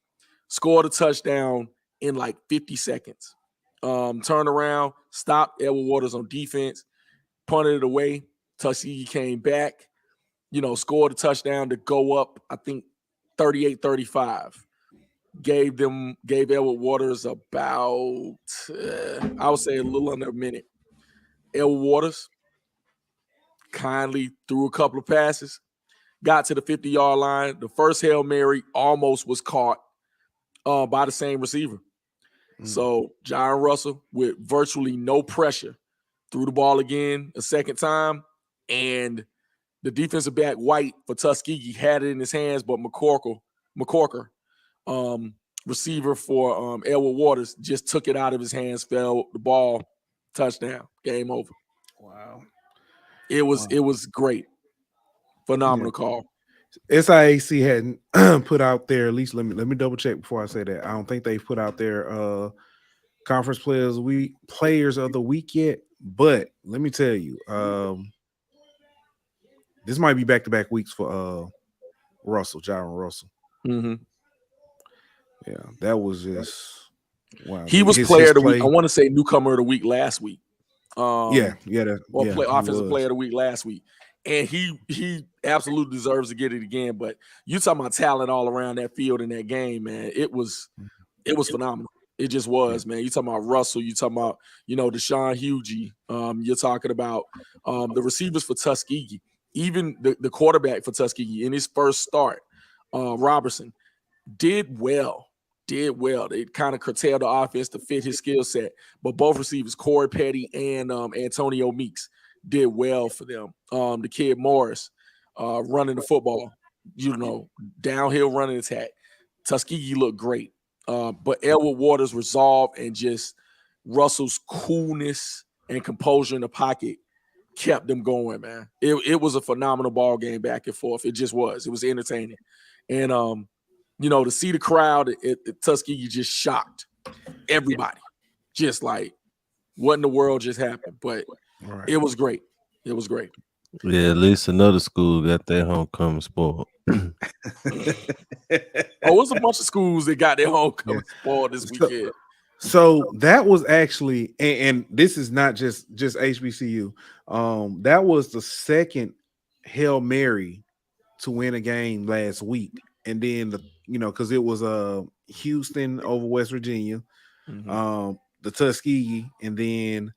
scored a touchdown in like 50 seconds. Turned around, stopped Edward Waters on defense, punted it away. Tuskegee came back, scored a touchdown to go up, I think, 38-35. Gave Edward Waters about, I would say a little under a minute. Edward Waters kindly threw a couple of passes, got to the 50-yard line. The first Hail Mary almost was caught by the same receiver. So Jaron Russell, with virtually no pressure, threw the ball again a second time, and the defensive back White for Tuskegee had it in his hands, but McCorker, receiver for Edward Waters, just took it out of his hands, fell the ball, touchdown, game over. Wow. It was great. Phenomenal call. SIAC hadn't put out there, at least let me double check before I say that. I don't think they've put out their conference players of the week yet, but let me tell you, this might be back-to-back weeks for Russell, Jaron Russell. Mm-hmm. Yeah, that was just wow. He was player of the week. I want to say newcomer of the week last week. Offensive player of the week last week. And he absolutely deserves to get it again. But you talking about talent all around that field in that game, man. It was phenomenal. It just was, man. You talking about Russell, you talking about, Deshaun Hughey. You're talking about the receivers for Tuskegee, even the quarterback for Tuskegee in his first start, Robertson, did well. They kind of curtailed the offense to fit his skill set. But both receivers, Corey Petty and Antonio Meeks, did well for them. The kid Morris running the football, downhill running attack. Tuskegee looked great. But Elwood Waters' resolve and just Russell's coolness and composure in the pocket kept them going, man. It was a phenomenal ball game back and forth. It just was. It was entertaining. And to see the crowd at Tuskegee just shocked everybody. Just like, what in the world just happened? But It was great. It was great. Yeah, at least another school got their homecoming spoiled. It's a bunch of schools that got their homecoming spoiled this weekend. So that was actually, and this is not just HBCU. That was the second Hail Mary to win a game last week. And then because it was Houston over West Virginia, the Tuskegee, and then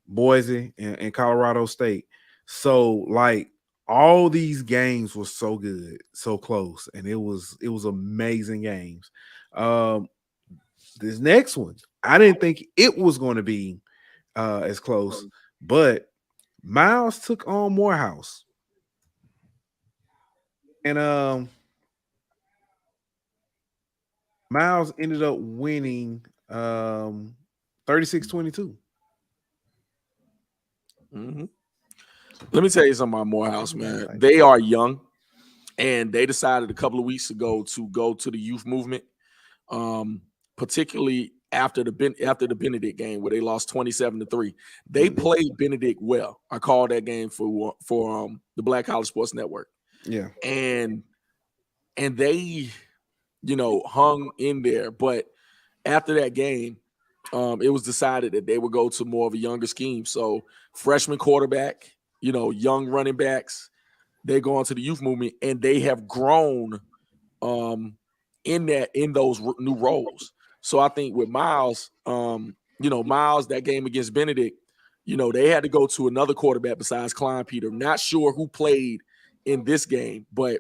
Boise and Colorado State. So like all these games were so good, so close, and it was amazing games. This next one, I didn't think it was going to be as close, but Miles took on Morehouse. And Miles ended up winning 36-22. Mm-hmm. Let me tell you something about Morehouse, man. They are young, and they decided a couple of weeks ago to go to the youth movement, particularly after the Benedict game where they lost 27-3. They played Benedict well. I called that game for the Black College Sports Network. Yeah. And they, hung in there. But after that game, it was decided that they would go to more of a younger scheme. So freshman quarterback, young running backs, they go on to the youth movement, and they have grown in those new roles. So I think with Miles, Miles, that game against Benedict, they had to go to another quarterback besides Klein Peter. Not sure who played in this game, but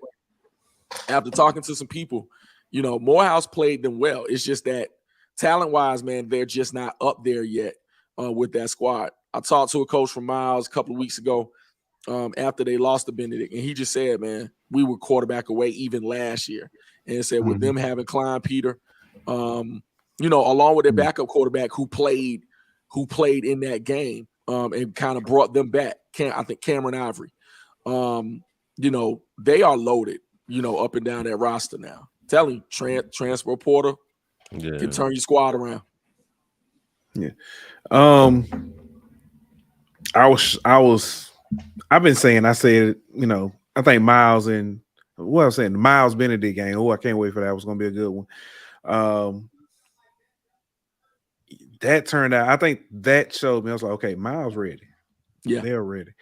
after talking to some people, Morehouse played them well. It's just that talent-wise, man, they're just not up there yet with that squad. I talked to a coach from Miles a couple of weeks ago after they lost to Benedict, and he just said, man, we were quarterback away even last year. And he said with them having Klein Peter, along with their backup quarterback who played in that game and kind of brought them back, I think Cameron Ivory. They are loaded, up and down that roster now. Tell you, transfer portal can turn your squad around. Yeah. I said, I think Miles and what I was saying, the Miles Benedict game. Oh, I can't wait for that. It was going to be a good one. That turned out, I think that showed me, I was like, okay, Miles ready. Yeah. They're ready.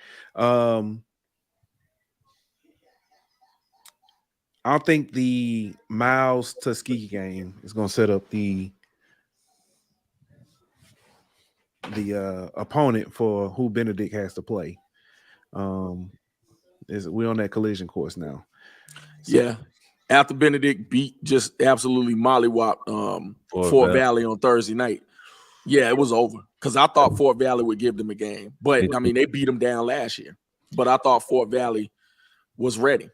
I don't think the Miles Tuskegee game is going to set up the opponent for who Benedict has to play. We're on that collision course now. So, yeah. After Benedict just absolutely mollywopped Fort Valley on Thursday night. Yeah, it was over. Because I thought Fort Valley would give them a game. But, they beat them down last year. But I thought Fort Valley was ready.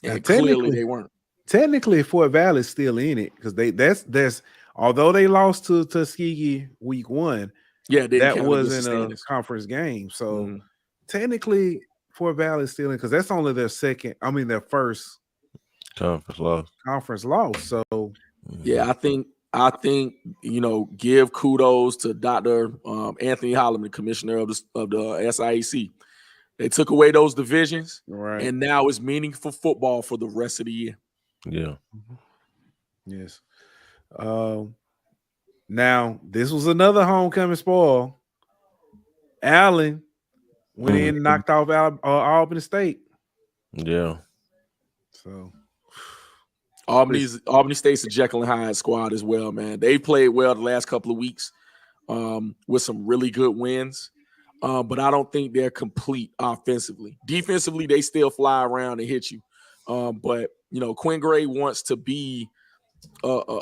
And clearly they weren't. Technically, Fort Valley is still in it because that's although they lost to Tuskegee week 1, that wasn't a conference game. So technically, Fort Valley is still in because that's only their first conference loss. So yeah, I think give kudos to Dr. Anthony Holloman, the commissioner of the SIAC. They took away those divisions, Right. and now it's meaningful football for the rest of the year. Yeah. Yes. Now, this was another homecoming spoil. Allen went in and knocked off Albany State. Yeah. So Albany State's a Jekyll and Hyde squad as well, man. They played well the last couple of weeks with some really good wins. But I don't think they're complete offensively. Defensively, they still fly around and hit you. But you know, Quinn Gray wants to be a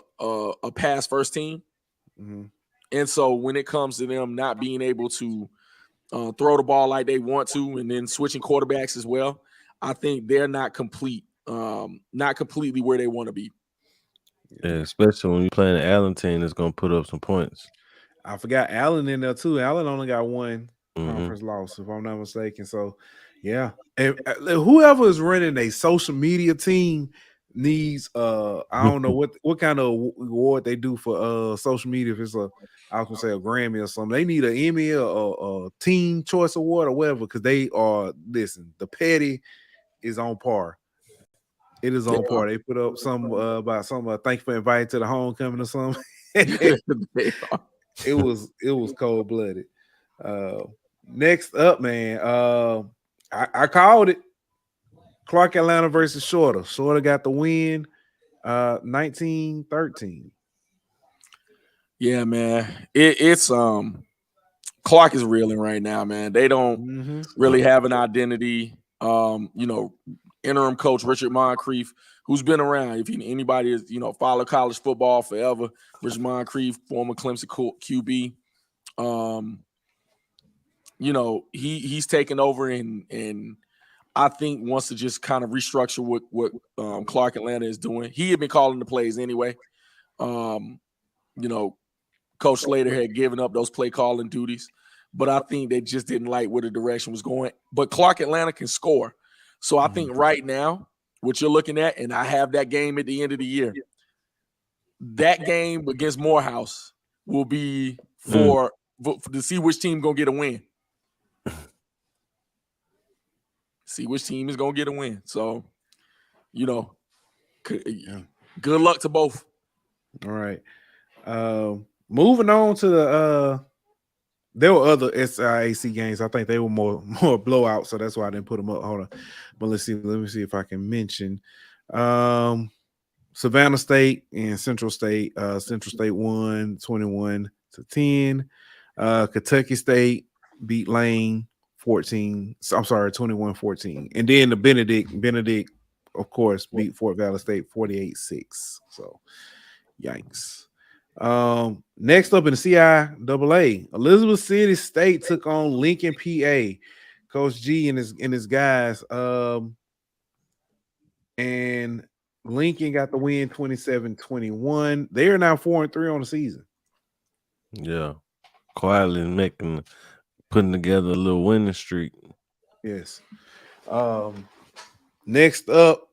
pass first team, and so when it comes to them not being able to throw the ball like they want to, and then switching quarterbacks as well, I think they're not complete, not completely where they want to be. Yeah, especially when you're playing an Allen team that's gonna put up some points. I forgot Allen in there too. Allen only got one conference loss, if I'm not mistaken. So, yeah, and whoever is running a social media team needs I don't know what kind of award they do for social media. If it's I was gonna say a Grammy or something, they need an Emmy or a Teen Choice Award or whatever, because they are the petty is on par. It is on par. They put up some about some thank you for inviting to the homecoming or something. It was cold blooded. Next up, man, I called it. Clark Atlanta versus Shorter. Shorter got the win, 19-13. Yeah, man. It's Clark is reeling right now, man. They don't really have an identity. You know, interim coach Richard Moncrief, who's been around. If anybody is, follow college football forever, Richard Moncrief, former Clemson QB. He's taken over and I think wants to just kind of restructure what Clark Atlanta is doing. He had been calling the plays anyway. Coach Slater had given up those play calling duties, but I think they just didn't like where the direction was going. But Clark Atlanta can score. So I think right now, what you're looking at, and I have that game at the end of the year, that game against Morehouse will be to see which team going to get a win. See which team is going to get a win. So, good luck to both. All right. Moving on to there were other SIAC games. I think they were more blowouts, so that's why I didn't put them up. Hold on. But let me see if I can mention Savannah State and Central State. Central State won 21-10. Kentucky State beat Lane 21-14. And then the Benedict, of course, beat Fort Valley State 48-6. So, yikes. Next up in the CIAA, Elizabeth City State took on Lincoln, PA. Coach G and his guys. And Lincoln got the win 27-21. They are now 4-3 on the season. Yeah. Quietly putting together a little winning streak. Yes. Next up,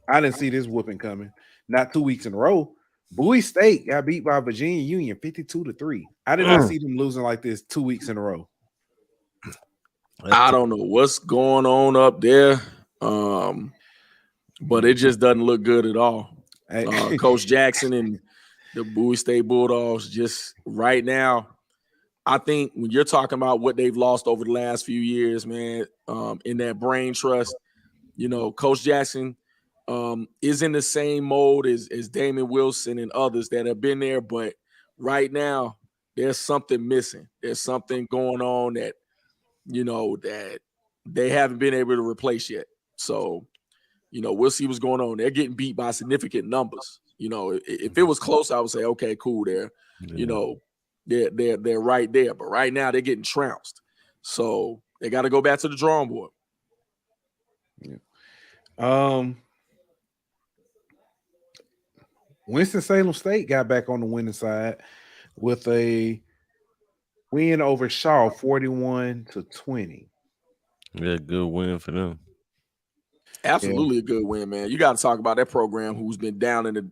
I didn't see this whooping coming. Not 2 weeks in a row. Bowie State got beat by Virginia Union 52-3. I did not see them losing like this 2 weeks in a row. I don't know what's going on up there, but it just doesn't look good at all. Coach Jackson and the Bowie State Bulldogs just right now, I think when you're talking about what they've lost over the last few years, man, in that brain trust, Coach Jackson is in the same mode as Damon Wilson and others that have been there. But right now, there's something missing. There's something going on that, that they haven't been able to replace yet. So, we'll see what's going on. They're getting beat by significant numbers. If it was close, I would say, okay, cool. They're right there. But right now, they're getting trounced. So they got to go back to the drawing board. Yeah. Winston-Salem State got back on the winning side with a win over Shaw 41-20. Yeah, good win for them. Absolutely a good win, man. You got to talk about that program who's been down in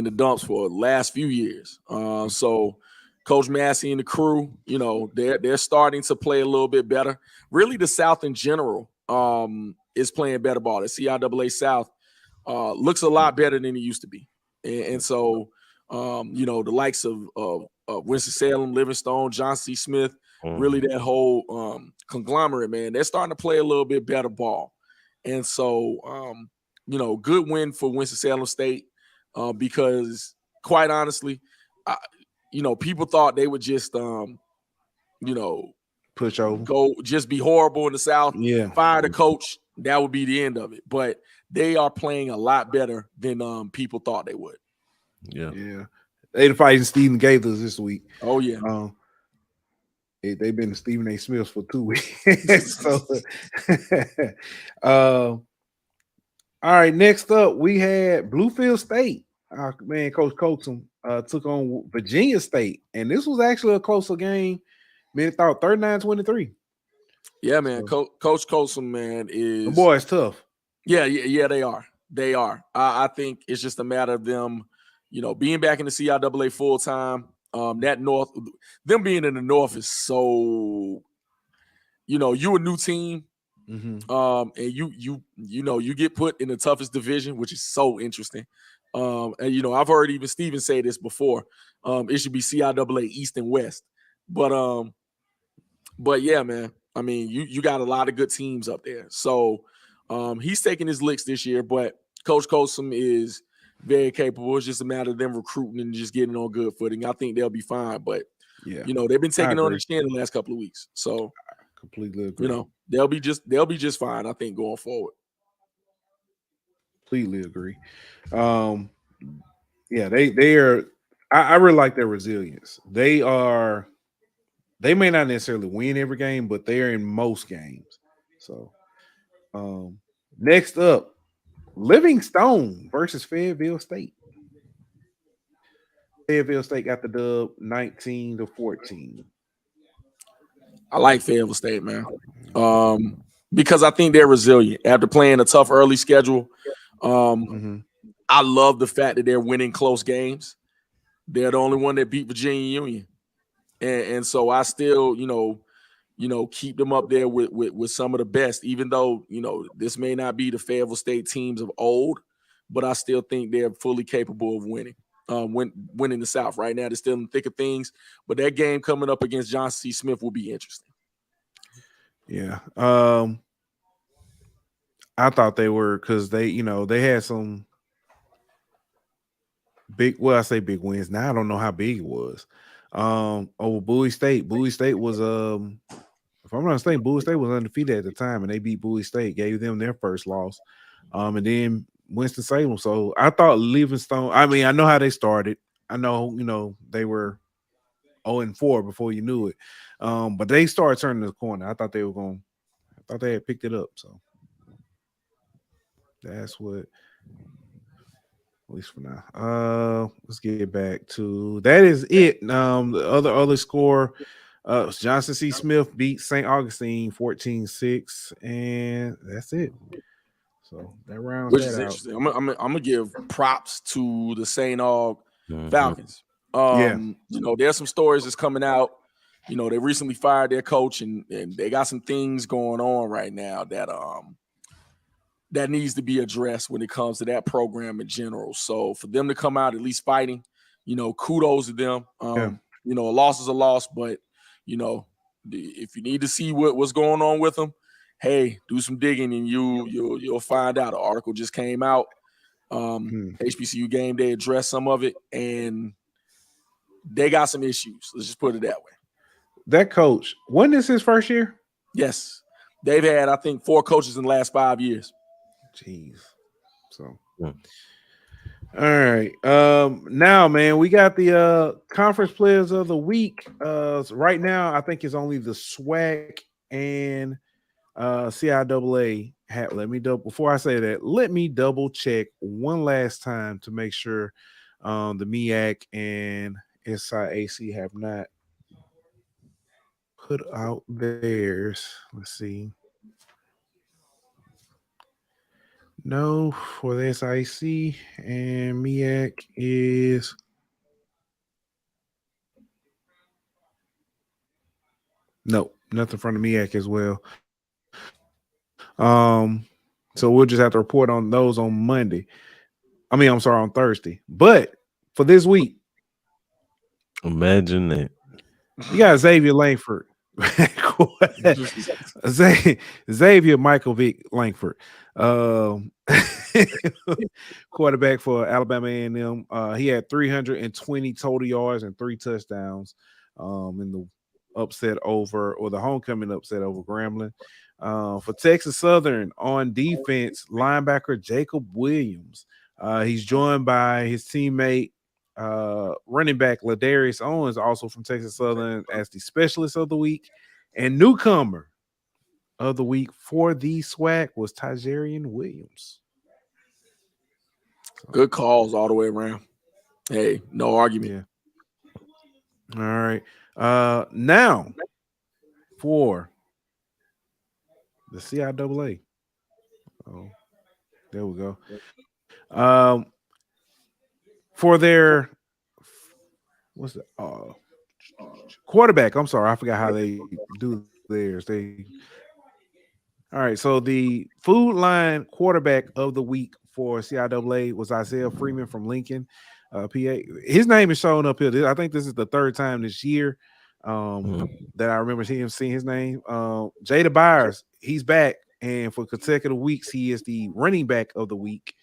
the dumps for the last few years. So, Coach Massey and the crew, you know, they're starting to play a little bit better. Really, the South in general is playing better ball. The CIAA South looks a lot better than it used to be. And so, you know, the likes of Winston-Salem, Livingstone, John C. Smith, really that whole conglomerate, man, they're starting to play a little bit better ball. And so, you know, good win for Winston-Salem State because, quite honestly, you know, people thought they would just, you know, push over, go just be horrible in the South, yeah, fire the coach. That would be the end of it. But they are playing a lot better than people thought they would. Yeah. They the fighting Stephen Gaithers this week. Oh yeah. They've been to Stephen A. Smith for 2 weeks. So, all right. Next up, we had Bluefield State. Man, Coach Colton took on Virginia State, and this was actually a closer game. Man, I thought 39-23. Yeah, man. So, Coach Colson, man, is the boy is tough. Yeah, they are. They are. I think it's just a matter of them, you know, being back in the CIAA full time. That North, them being in the North is so, you know, you a new team, and you know, you get put in the toughest division, which is so interesting. And you know, I've heard even Steven say this before. It should be CIAA East and West, but yeah, man. I mean, you got a lot of good teams up there. So he's taking his licks this year, but Coach Colson is very capable. It's just a matter of them recruiting and just getting on good footing. I think they'll be fine, but yeah, you know, they've been taking on the chin the last couple of weeks. So I completely agree. You know, they'll be just fine, I think, going forward. Completely agree. Yeah, they are. I really like their resilience. They may not necessarily win every game, but they are in most games. So next up, Livingstone versus Fayetteville State. Fayetteville State got the dub 19-14. I like Fayetteville State, man. Because I think they're resilient after playing a tough early schedule. I love the fact that they're winning close games. They're the only one that beat Virginia Union. And so I still, you know, keep them up there with some of the best, even though, you know, this may not be the Fayetteville State teams of old, but I still think they're fully capable of winning. Winning the South right now. They're still in the thick of things, but that game coming up against John C. Smith will be interesting. Yeah. I thought they were, because they, you know, they had some big, well, I say big wins. Now I don't know how big it was. Over Bowie State. Bowie State was if I'm not mistaken, Bowie State was undefeated at the time, and they beat Bowie State, gave them their first loss. And then Winston-Salem. So I thought Livingstone, I mean, I know how they started. I know, you know, they were 0-4 before you knew it. But they started turning the corner. I thought they had picked it up. So that's what, at least for now. Let's get back to that is it. The other score, Johnson C. Smith beat St. Augustine 14-6, and that's it. So that rounds Which that is out. interesting. I'm gonna give props to the St. Aug Falcons. You know, there's some stories that's coming out. You know, they recently fired their coach, and they got some things going on right now that needs to be addressed when it comes to that program in general. So for them to come out at least fighting, you know, kudos to them. You know, a loss is a loss, but you know, if you need to see what's going on with them, hey, do some digging and you'll find out. An article just came out. HBCU game day addressed some of it, and they got some issues. Let's just put it that way. That coach, when is his first year? Yes. They've had, I think, 4 coaches in the last 5 years. Jeez. So all right. Now, man, we got the conference players of the week. Right now, I think it's only the SWAC and CIAA. Before I say that, let me double check one last time to make sure the MEAC and SIAC have not put out theirs. Let's see. No, for the SIC and MEAC is No, nothing from the MEAC as well. So we'll just have to report on those on Monday. On Thursday. But for this week, Imagine that. you got Xavier Langford. Xavier Michael Vick Langford, quarterback for Alabama A&M. He had 320 total yards and 3 touchdowns in the homecoming upset over Grambling. For Texas Southern on defense, linebacker Jacob Williams. He's joined by his teammate running back Ladarius Owens, also from Texas Southern, as the specialist of the week. And newcomer of the week for the SWAC was Tajarian Williams. Good calls all the way around. Hey, no argument. Yeah. All right. Now for the CIAA. Oh, there we go. For their quarterback. I'm sorry, I forgot how they do theirs. All right. So the Food Line quarterback of the week for CIAA was Isaiah Freeman from Lincoln, PA. His name is showing up here. I think this is the third time this year that I remember seeing his name. Jada Byers, he's back, and for consecutive weeks, he is the running back of the week.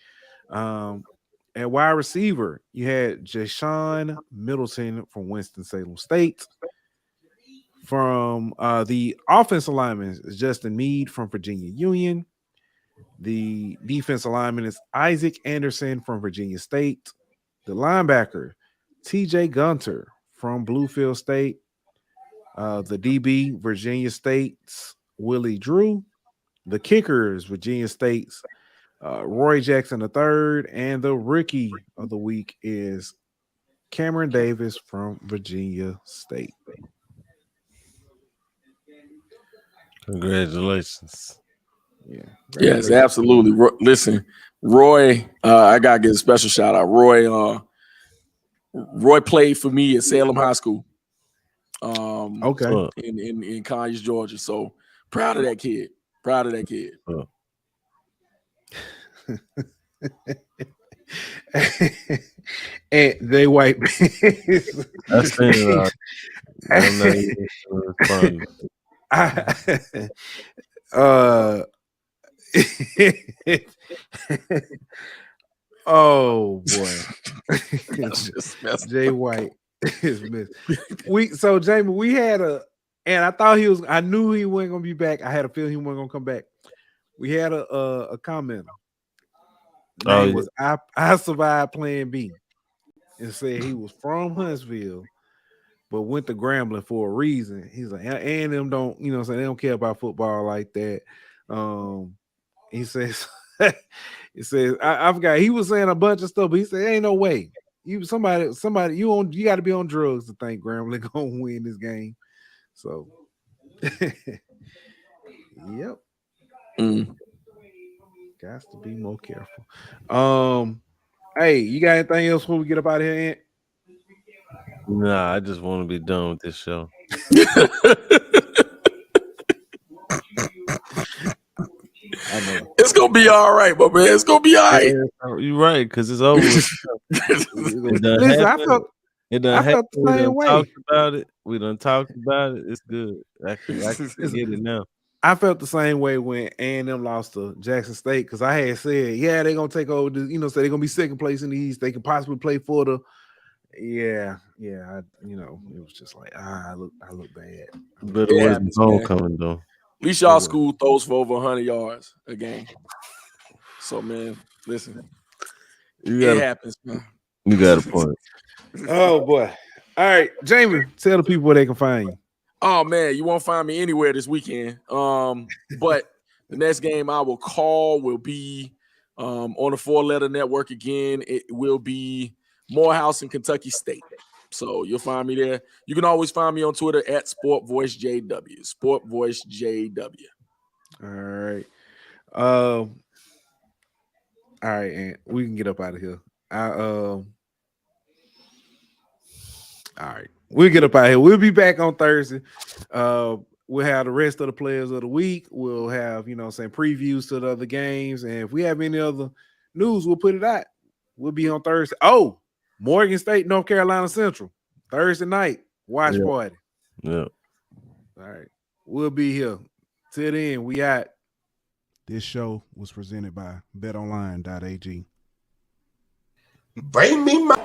At wide receiver, you had Jashawn Middleton from Winston-Salem State. From the offensive lineman is Justin Meade from Virginia Union. The defensive lineman is Isaac Anderson from Virginia State. The linebacker, TJ Gunter from Bluefield State. The DB, Virginia State's Willie Drew. The kickers, Virginia State's Roy Jackson III. And the rookie of the week is Cameron Davis from Virginia State. Congratulations. Yeah. Yes, absolutely. Listen, Roy, I gotta get a special shout out. Roy played for me at Salem High School. Okay. In Conyers, Georgia. So proud of that kid. Proud of that kid. And they white. That's it. I'm not even responding. Oh boy. Jay White is missed. So Jamie, we had and I knew he wasn't gonna be back. I had a feeling he wasn't gonna come back. We had a comment. Name was I survived Plan B, and said he was from Huntsville, but went to Grambling for a reason. He's like, and them don't, they don't care about football like that. He says, I forgot. He was saying a bunch of stuff, but he said, ain't no way. Somebody, you got to be on drugs to think Grambling gonna win this game. So, yep. Got to be more careful. Hey, you got anything else before we get up out of here, Ant? Nah, I just want to be done with this show. I know. It's gonna be all right, but man, it's gonna be all right. You're right, because it's over. Listen, I felt the same way. Talked about it. We done talked about it. It's good. I can get it now. I felt the same way when A&M lost to Jackson State, because I had said, yeah, they're gonna take over. So they're gonna be second place in the East. They can possibly play for the. Yeah. It was just like I look bad. But it wasn't homecoming though. At least y'all school throws for over 100 yards a game. So man, listen, it happens, man. You got a point. Oh boy! All right, Jamie, tell the people where they can find you. Oh man, you won't find me anywhere this weekend. But the next game I will call will be on the 4-letter network again. It will be Morehouse and Kentucky State. So you'll find me there. You can always find me on Twitter at SportVoiceJW. SportVoiceJW. All right. All right, and we can get up out of here. All right. We'll get up out here. We'll be back on Thursday. We'll have the rest of the players of the week. We'll have, previews to the other games. And if we have any other news, we'll put it out. We'll be on Thursday. Oh, Morgan State, North Carolina Central, Thursday night, watch party. Yeah. All right. We'll be here. Till then, we out. This show was presented by betonline.ag. Bring me my